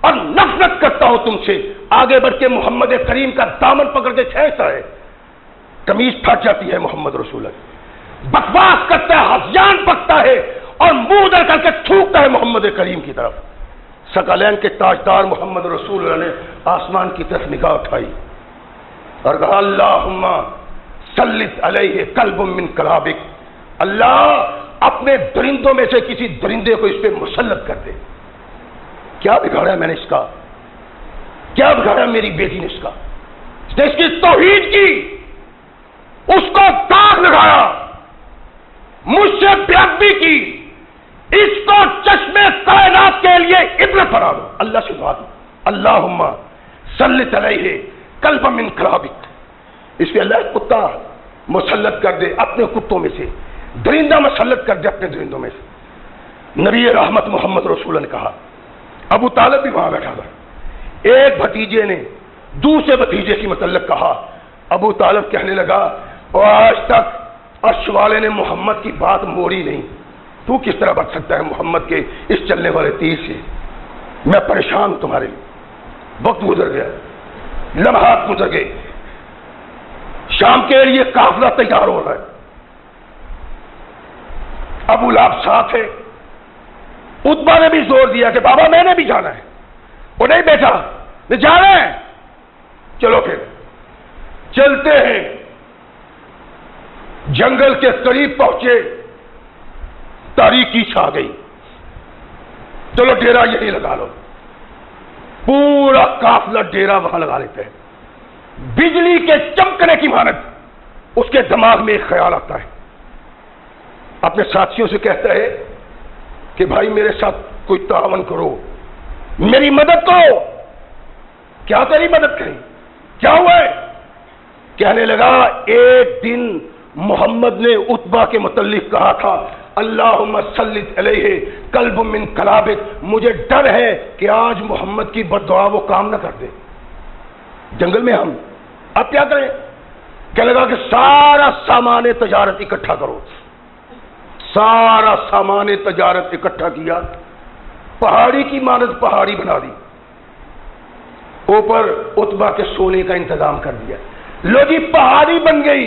اور نفرت کرتا ہوں تم سے. آگے بڑھ کے محمد کریم کا دامن پکڑ کے کھینچتا ہے, قمیض پھٹ جاتی ہے محمد رسول اللہ. بکواس کرتا ہے, ہذیان بکتا ہے, اور منہ ادھر کر کے تھوکتا ہے محمد کریم کی طرف. ثقلین کے تاجدار محمد رسول اللہ نے آسمان کی طرف نگاہ اٹھائی اور کہا اللہم سلط علیہ کلب من کلابک، اللہ اپنے درندوں میں سے کسی درندے کو اس پہ مسلط کر دے. کیا بگاڑا ہے میں نے اس کا؟ کیا بگاڑا میری بیٹی نے اس کا؟ اس نے اس کی توحید کی، اس کو داغ لگایا، مجھ سے بیعدبی کی، اس کو چشمے کائنات کے لیے عبرت بنا دو. اللہ سے دعا دی اللہم سلط علیہ کلب من کلابک، اس پہ اللہ کتا مسلط کر دے اپنے کتوں میں سے، درندہ مسلط کر دے اپنے درندوں میں سے. نبی رحمت محمد رسول اللہ نے کہا. ابو طالب بھی وہاں بیٹھا تھا. ایک بھتیجے نے دوسرے بھتیجے کی متعلق کہا. ابو طالب کہنے لگا اور آج تک عرش والے نے محمد کی بات موڑی نہیں، تو کس طرح بچ سکتا ہے محمد کے اس چلنے والے تیر سے؟ میں پریشان ہوں تمہارے لیے. وقت گزر گیا، لمحات گزر گئے، شام کے لیے قافلہ تیار ہو رہا ہے. ابو لہب ساتھ ہے. عتبہ نے بھی زور دیا کہ بابا میں نے بھی جانا ہے. وہ نہیں بیٹا، میں جانا ہے. چلو پھر چلتے ہیں. جنگل کے قریب پہنچے، تاریکی چھا گئی. چلو ڈیرا یہیں لگا لو. پورا قافلہ ڈیرا وہاں لگا لیتے ہیں. بجلی کے چمکنے کی مانند اس کے دماغ میں ایک خیال آتا ہے. اپنے ساتھیوں سے کہتا ہے کہ بھائی میرے ساتھ کوئی تعاون کرو، میری مدد کرو. کیا تیری مدد کریں؟ کیا ہوا ہے؟ کہنے لگا ایک دن محمد نے عتبہ کے متعلق کہا تھا اللہم سلط علیہ کلب من کلابک، مجھے ڈر ہے کہ آج محمد کی بد دعا وہ کام نہ کر دے. جنگل میں ہم اب کیا کریں؟ کہنے لگا کہ سارا سامان تجارت اکٹھا کرو. سارا سامان تجارت اکٹھا کیا، پہاڑی کی مانند پہاڑی بنا دی، اوپر عتبہ کے سونے کا انتظام کر دیا. لو جی پہاڑی بن گئی،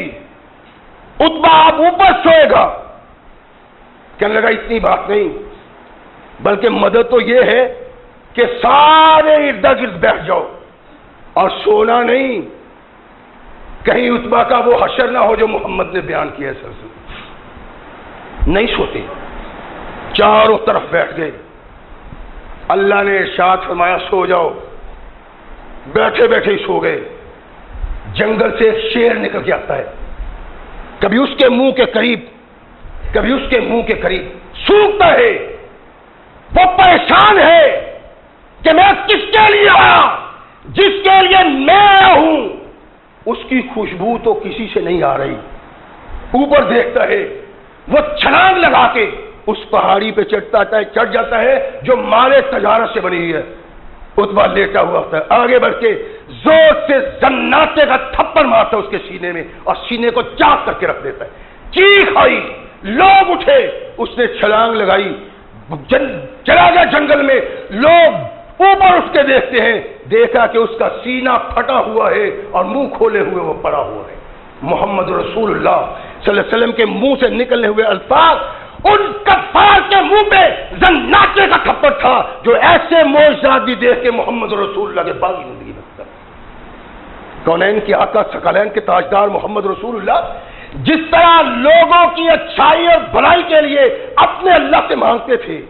عتبہ آپ اوپر سوئے گا. کہنے لگا اتنی بات نہیں، بلکہ مدد تو یہ ہے کہ سارے ارد گرد بیٹھ جاؤ اور سونا نہیں، کہیں عتبہ کا وہ حشر نہ ہو جو محمد نے بیان کیا ہے. نہیں سوتے، چاروں طرف بیٹھ گئے. اللہ نے ارشاد فرمایا سو جاؤ. بیٹھے بیٹھے ہی سو گئے. جنگل سے ایک شیر نکل کے آتا ہے، کبھی اس کے منہ کے قریب کبھی اس کے منہ کے قریب، سوکھتا ہے. وہ پریشان ہے کہ میں کس کے لیے آیا، جس کے لیے میں آیا ہوں اس کی خوشبو تو کسی سے نہیں آ رہی. اوپر دیکھتا ہے، وہ چھلانگ لگا کے اس پہاڑی پہ چڑھ جاتا ہے جو مال تجارت سے بنی ہوئی ہے. عتبہ لیٹا ہوا ہوتا ہے، آگے بڑھ کے زور سے زناتے کا تھپڑ مارتا ہے اس کے سینے میں اور سینے کو چاک کر کے رکھ دیتا ہے. چیخ آئی، لوگ اٹھے، اس نے چھلانگ لگائی، چلا گیا جنگل میں. لوگ اوپر اٹھ کے دیکھتے ہیں، دیکھا کہ اس کا سینہ پھٹا ہوا ہے اور منہ کھولے ہوئے وہ پڑا ہوا ہے. محمد رسول اللہ صلی اللہ علیہ وسلم کے منہ سے نکلنے ہوئے الفاظ ان کفار کے منہ پہ زناچے کا تھپڑ تھا جو ایسے معجزات بھی دیکھ کے محمد رسول اللہ کے باقی زندگی میں کرتا. کونین کے آقا ثقلین کے تاجدار محمد رسول اللہ جس طرح لوگوں کی اچھائی اور بھلائی کے لیے اپنے اللہ سے مانگتے تھے،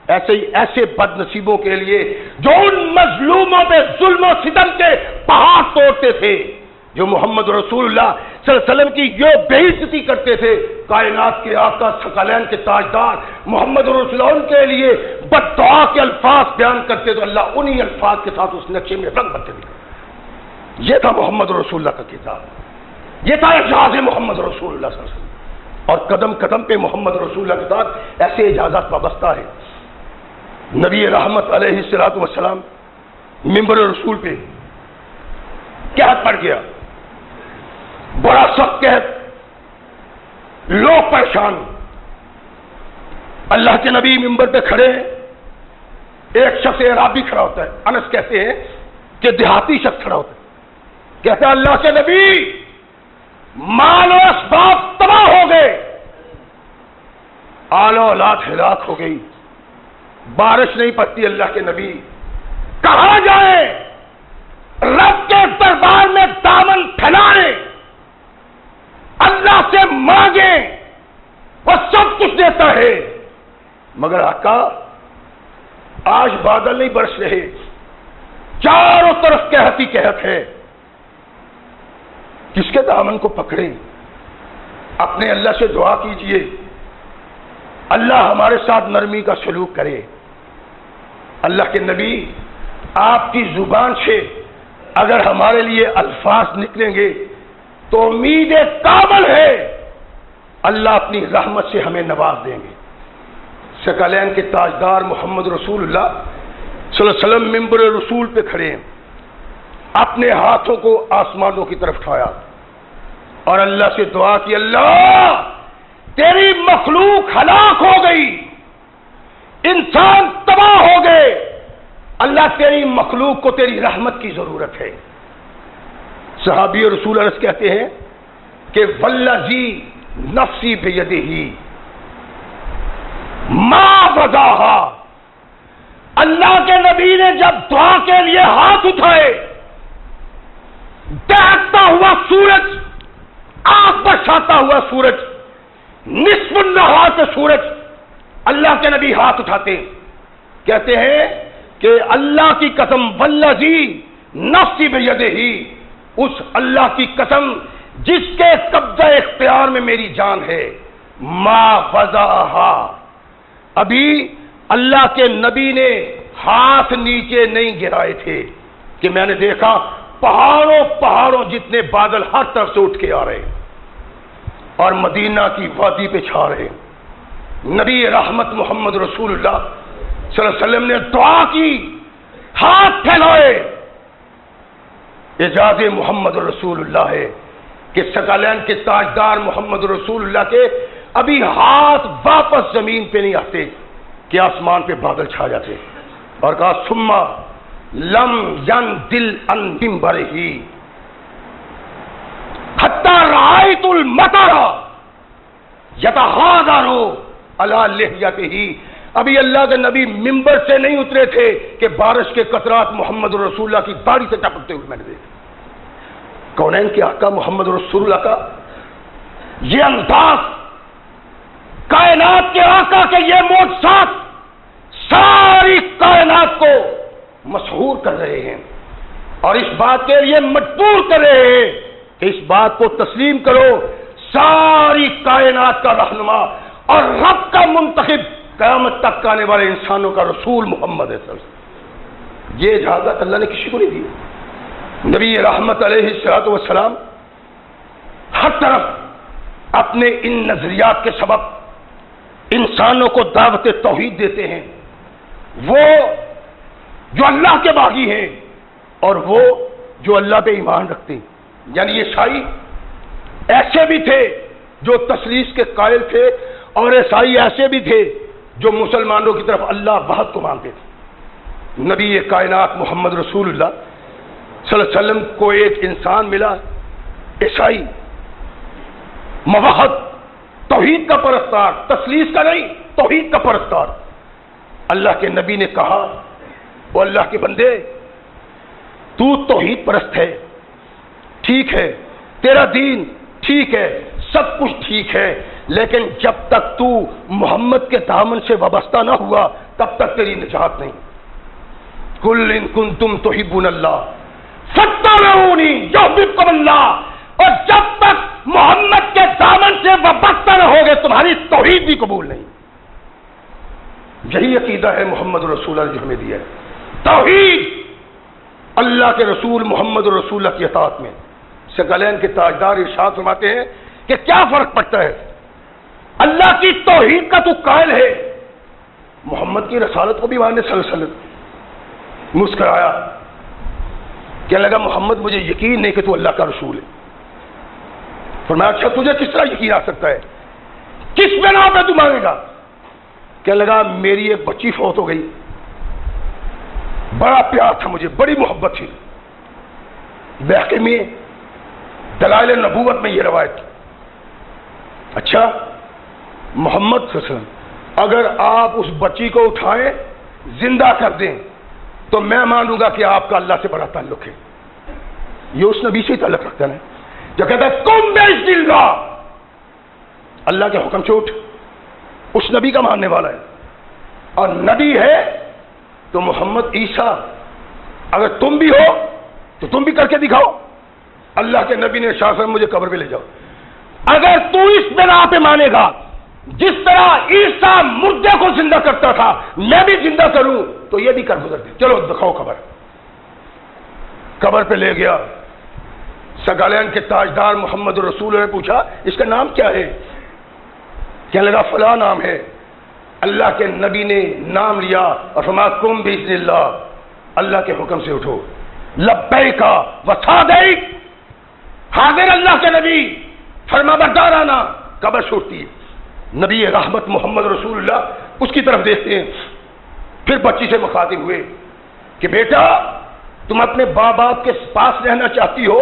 ایسے ہی ایسے بد نصیبوں کے لیے جو ان مظلوموں پہ ظلم و ستم کے پہاڑ توڑتے تھے، جو محمد رسول اللہ صلی اللہ علیہ وسلم کی جو بے عزتی کرتے تھے، کائنات کے آقا ثقلین کے تاجدار محمد رسول اللہ ان کے لیے بد دعا کے الفاظ بیان کرتے تو اللہ انہی الفاظ کے ساتھ اس نقشے میں رنگ بھرتے دکھا. یہ تھا محمد رسول اللہ کا کتاب، یہ تھا اعجاز محمد رسول اللہ صلی اللہ علیہ وسلم. اور قدم قدم پہ محمد رسول اللہ کے ساتھ ایسے اعجازات وابستہ ہے. نبی رحمت علیہ الصلوۃ والسلام منبر رسول پہ قحط پڑ گیا، بڑا سخت قحط، لوگ پریشان. اللہ کے نبی منبر پہ کھڑے ہیں، ایک شخص اعرابی کھڑا ہوتا ہے، انس کہتے ہیں کہ دیہاتی شخص کھڑا ہوتا ہے، کہتا ہے اللہ کے نبی مال و اسباب تباہ ہو گئے، آل اولاد ہلاک ہو گئی، بارش نہیں پڑتی اللہ کے نبی، کہاں جائیں؟ رب کے دربار میں دامن پھیلائیں، اللہ سے مانگیں، وہ سب کچھ دیتا ہے۔ مگر آقا آج بادل نہیں برس رہے، چاروں طرف قحط ہی قحط ہے، کس کے دامن کو پکڑیں؟ اپنے اللہ سے دعا کیجئے، اللہ ہمارے ساتھ نرمی کا سلوک کرے۔ اللہ کے نبی آپ کی زبان سے اگر ہمارے لیے الفاظ نکلیں گے تو امید کامل ہے اللہ اپنی رحمت سے ہمیں نواز دیں گے۔ ثقلین کے تاجدار محمد رسول اللہ صلی اللہ علیہ وسلم منبر رسول پہ کھڑے ہیں، اپنے ہاتھوں کو آسمانوں کی طرف اٹھایا اور اللہ سے دعا کی، اللہ تیری مخلوق ہلاک ہو گئی، انسان تباہ ہو گئے، اللہ تیری مخلوق کو تیری رحمت کی ضرورت ہے۔ صحابی رسول عرض کہتے ہیں کہ والذی نفسی بیدہ ما وضعہا، اللہ کے نبی نے جب دعا کے لیے ہاتھ اٹھائے، دہتا ہوا سورج، آگ برساتا ہوا سورج، نصف النہار سے سورج، اللہ کے نبی ہاتھ اٹھاتے کہتے ہیں کہ اللہ کی قسم والذی نفسی بیدہ، اس اللہ کی قسم جس کے قبضہ اختیار میں میری جان ہے، ما وضعہا، ابھی اللہ کے نبی نے ہاتھ نیچے نہیں گرائے تھے کہ میں نے دیکھا پہاڑوں جتنے بادل ہر طرف سے اٹھ کے آ رہے اور مدینہ کی وادی پہ چھا رہے۔ نبی رحمت محمد رسول اللہ صلی اللہ علیہ وسلم نے دعا کی، ہاتھ پھیلائے، اعجاز محمد رسول اللہ ہے کہ ثقلین کے تاجدار محمد رسول اللہ کے ابھی ہاتھ واپس زمین پہ نہیں آتے کہ آسمان پہ بادل چھا جاتے، اور کہا ثم لم ينزل عن منبرہ حتی رأیت المطر یتحاذر علی لحیتہ، ابھی اللہ کے نبی منبر سے نہیں اترے تھے کہ بارش کے قطرات محمد رسول اللہ کی داڑھی سے ٹپکتے ہوئے میں نے دیکھا۔ کونین کے آقا محمد رسول اللہ کا یہ انداز، کائنات کے آقا کے یہ معجزات ساری کائنات کو مسحور کر رہے ہیں اور اس بات کے لیے مجبور کر رہے ہیں کہ اس بات کو تسلیم کرو، ساری کائنات کا رہنما اور رب کا منتخب، قیامت تک آنے والے انسانوں کا رسول محمد ہے صلی اللہ علیہ وسلم۔ یہ اجازت اللہ نے کسی کو نہیں دی۔ نبی رحمت علیہ الصلوۃ والسلام ہر طرف اپنے ان نظریات کے سبب انسانوں کو دعوت توحید دیتے ہیں، وہ جو اللہ کے باغی ہیں اور وہ جو اللہ پہ ایمان رکھتے ہیں۔ یعنی یہ عیسائی ایسے بھی تھے جو تثلیث کے قائل تھے اور عیسائی ایسے بھی تھے جو مسلمانوں کی طرف اللہ وحد کو مانتے تھے۔ نبی کائنات محمد رسول اللہ صلی اللہ علیہ وسلم کو ایک انسان ملا، عیسائی، موحد، توحید کا پرستار، تثلیث کا نہیں، توحید کا پرستار۔ اللہ کے نبی نے کہا، وہ اللہ کے بندے، تو توحید پرست ہے، ٹھیک ہے، تیرا دین ٹھیک ہے، سب کچھ ٹھیک ہے، لیکن جب تک تو محمد کے دامن سے وابستہ نہ ہوا تب تک تیری نجات نہیں۔ قل ان کنتم تحبون اللہ فاتبعونی یحببکم اللہ، اور جب تک محمد کے دامن سے وابستہ نہ ہوگے تمہاری توحید بھی قبول نہیں۔ یہی عقیدہ ہے محمد رسول اللہ نے جو ہمیں دیا ہے، توحید، اللہ کے رسول محمد رسول اللہ کی اطاعت میں۔ ثقلین کے تاجدار ارشاد فرماتے ہیں کہ کیا فرق پڑتا ہے، اللہ کی توحید کا تو قائل ہے، محمد کی رسالت کو بھی ماننے۔ صلی اللہ علیہ وسلم مسکرایا، کہنے لگا محمد مجھے یقین نہیں کہ تو اللہ کا رسول ہے۔ فرمایا اچھا تجھے کس طرح یقین آ سکتا ہے، کس بنا پہ تو مانگے گا؟ کہنے لگا میری ایک بچی فوت ہو گئی، بڑا پیار تھا مجھے، بڑی محبت تھی۔ بیہقی میں دلائل نبوت میں یہ روایت، اچھا محمد صلی اللہ علیہ وسلم اگر آپ اس بچی کو اٹھائیں زندہ کر دیں تو میں مانوں گا کہ آپ کا اللہ سے بڑا تعلق ہے. یہ اس نبی سے ہی تعلق رکھتا ہے جو کہتا ہے کم باذن اللہ، اللہ کے حکم سے اٹھ، اس نبی کا ماننے والا ہے. اور نبی ہے تو محمد عیسیٰ، اگر تم بھی ہو تو تم بھی کر کے دکھاؤ. اللہ کے نبی نے شاہ مجھے قبر پہ لے جاؤ. اگر تو اس بنا پہ مانے گا جس طرح عیسیٰ مردے کو زندہ کرتا تھا میں بھی زندہ کروں تو یہ بھی کر گزر دے. چلو دکھاؤ قبر. قبر پہ لے گیا. سگالین کے تاجدار محمد رسول نے پوچھا اس کا نام کیا ہے؟ کہنے لگا فلاں نام ہے. اللہ کے نبی نے نام لیا اور فرمایا قم باذن اللہ، اللہ کے حکم سے اٹھو. لبیک و سعدیک، حاضر اللہ کے نبی فرما بردارانہ. قبر چھوٹتی ہے. نبی رحمت محمد رسول اللہ اس کی طرف دیکھتے ہیں. پھر بچی سے مخاطب ہوئے کہ بیٹا تم اپنے ماں باپ کے پاس رہنا چاہتی ہو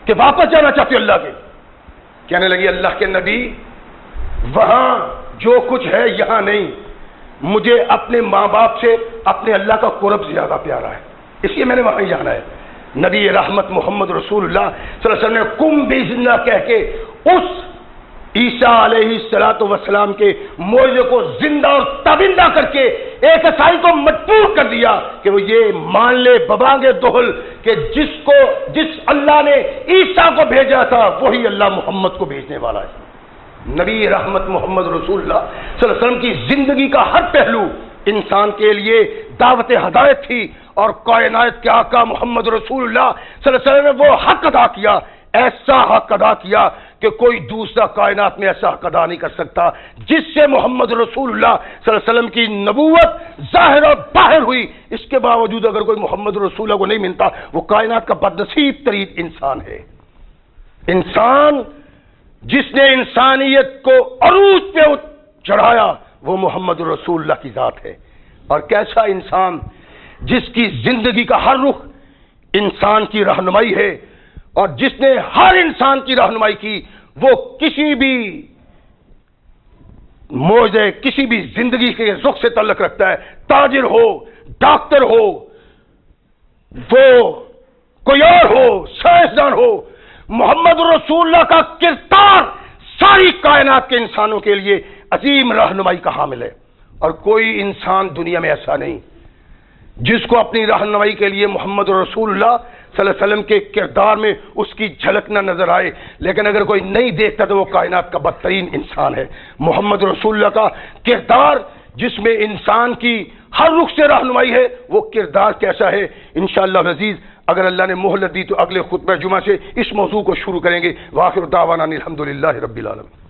کہ واپس جانا چاہتی ہو اللہ کے؟ کہنے لگی اللہ کے نبی وہاں جو کچھ ہے یہاں نہیں، مجھے اپنے ماں باپ سے اپنے اللہ کا قرب زیادہ پیارا ہے، اس لیے میں نے وہاں ہی جانا ہے. نبی رحمت محمد رسول اللہ صلی اللہ علیہ وسلم نے قم باذن اللہ کہہ کے اس عیسیٰ علیہ الصلوۃ والسلام کے معجزے کو زندہ اور تابندہ کر کے ایک عیسائی کو مجبور کر دیا کہ وہ یہ مان لے ببانگے دہل کہ جس اللہ نے عیسیٰ کو بھیجا تھا وہی اللہ محمد کو بھیجنے والا ہے. نبی رحمت محمد رسول اللہ صلی اللہ علیہ وسلم کی زندگی کا ہر پہلو انسان کے لیے دعوت ہدایت تھی، اور کائنات کے آقا محمد رسول اللہ صلی اللہ علیہ وسلم نے وہ حق ادا کیا، ایسا حق ادا کیا کہ کوئی دوسرا کائنات میں ایسا حق ادا نہیں کر سکتا جس سے محمد رسول اللہ صلی اللہ علیہ وسلم کی نبوت ظاہر اور باہر ہوئی. اس کے باوجود اگر کوئی محمد رسول اللہ کو نہیں ملتا وہ کائنات کا بدنصیب ترین انسان ہے. انسان جس نے انسانیت کو عروج پہ چڑھایا وہ محمد رسول اللہ کی ذات ہے. اور کیسا انسان جس کی زندگی کا ہر رخ انسان کی رہنمائی ہے، اور جس نے ہر انسان کی رہنمائی کی، وہ کسی بھی معجزے کسی بھی زندگی کے رخ سے تعلق رکھتا ہے. تاجر ہو، ڈاکٹر ہو، وہ کوئی اور ہو، سائنسدان ہو، محمد رسول اللہ کا کردار ساری کائنات کے انسانوں کے لیے عظیم رہنمائی کا حامل ہے. اور کوئی انسان دنیا میں ایسا نہیں جس کو اپنی رہنمائی کے لیے محمد رسول اللہ صلی اللہ علیہ وسلم کے کردار میں اس کی جھلک نہ نظر آئے. لیکن اگر کوئی نہیں دیکھتا تو وہ کائنات کا بدترین انسان ہے. محمد رسول اللہ کا کردار جس میں انسان کی ہر رخ سے رہنمائی ہے، وہ کردار کیسا ہے انشاءاللہ العزیز اگر اللہ نے مہلت دی تو اگلے خطبہ جمعہ سے اس موضوع کو شروع کریں گے. وآخر دعوانا الحمدللہ رب العالمین.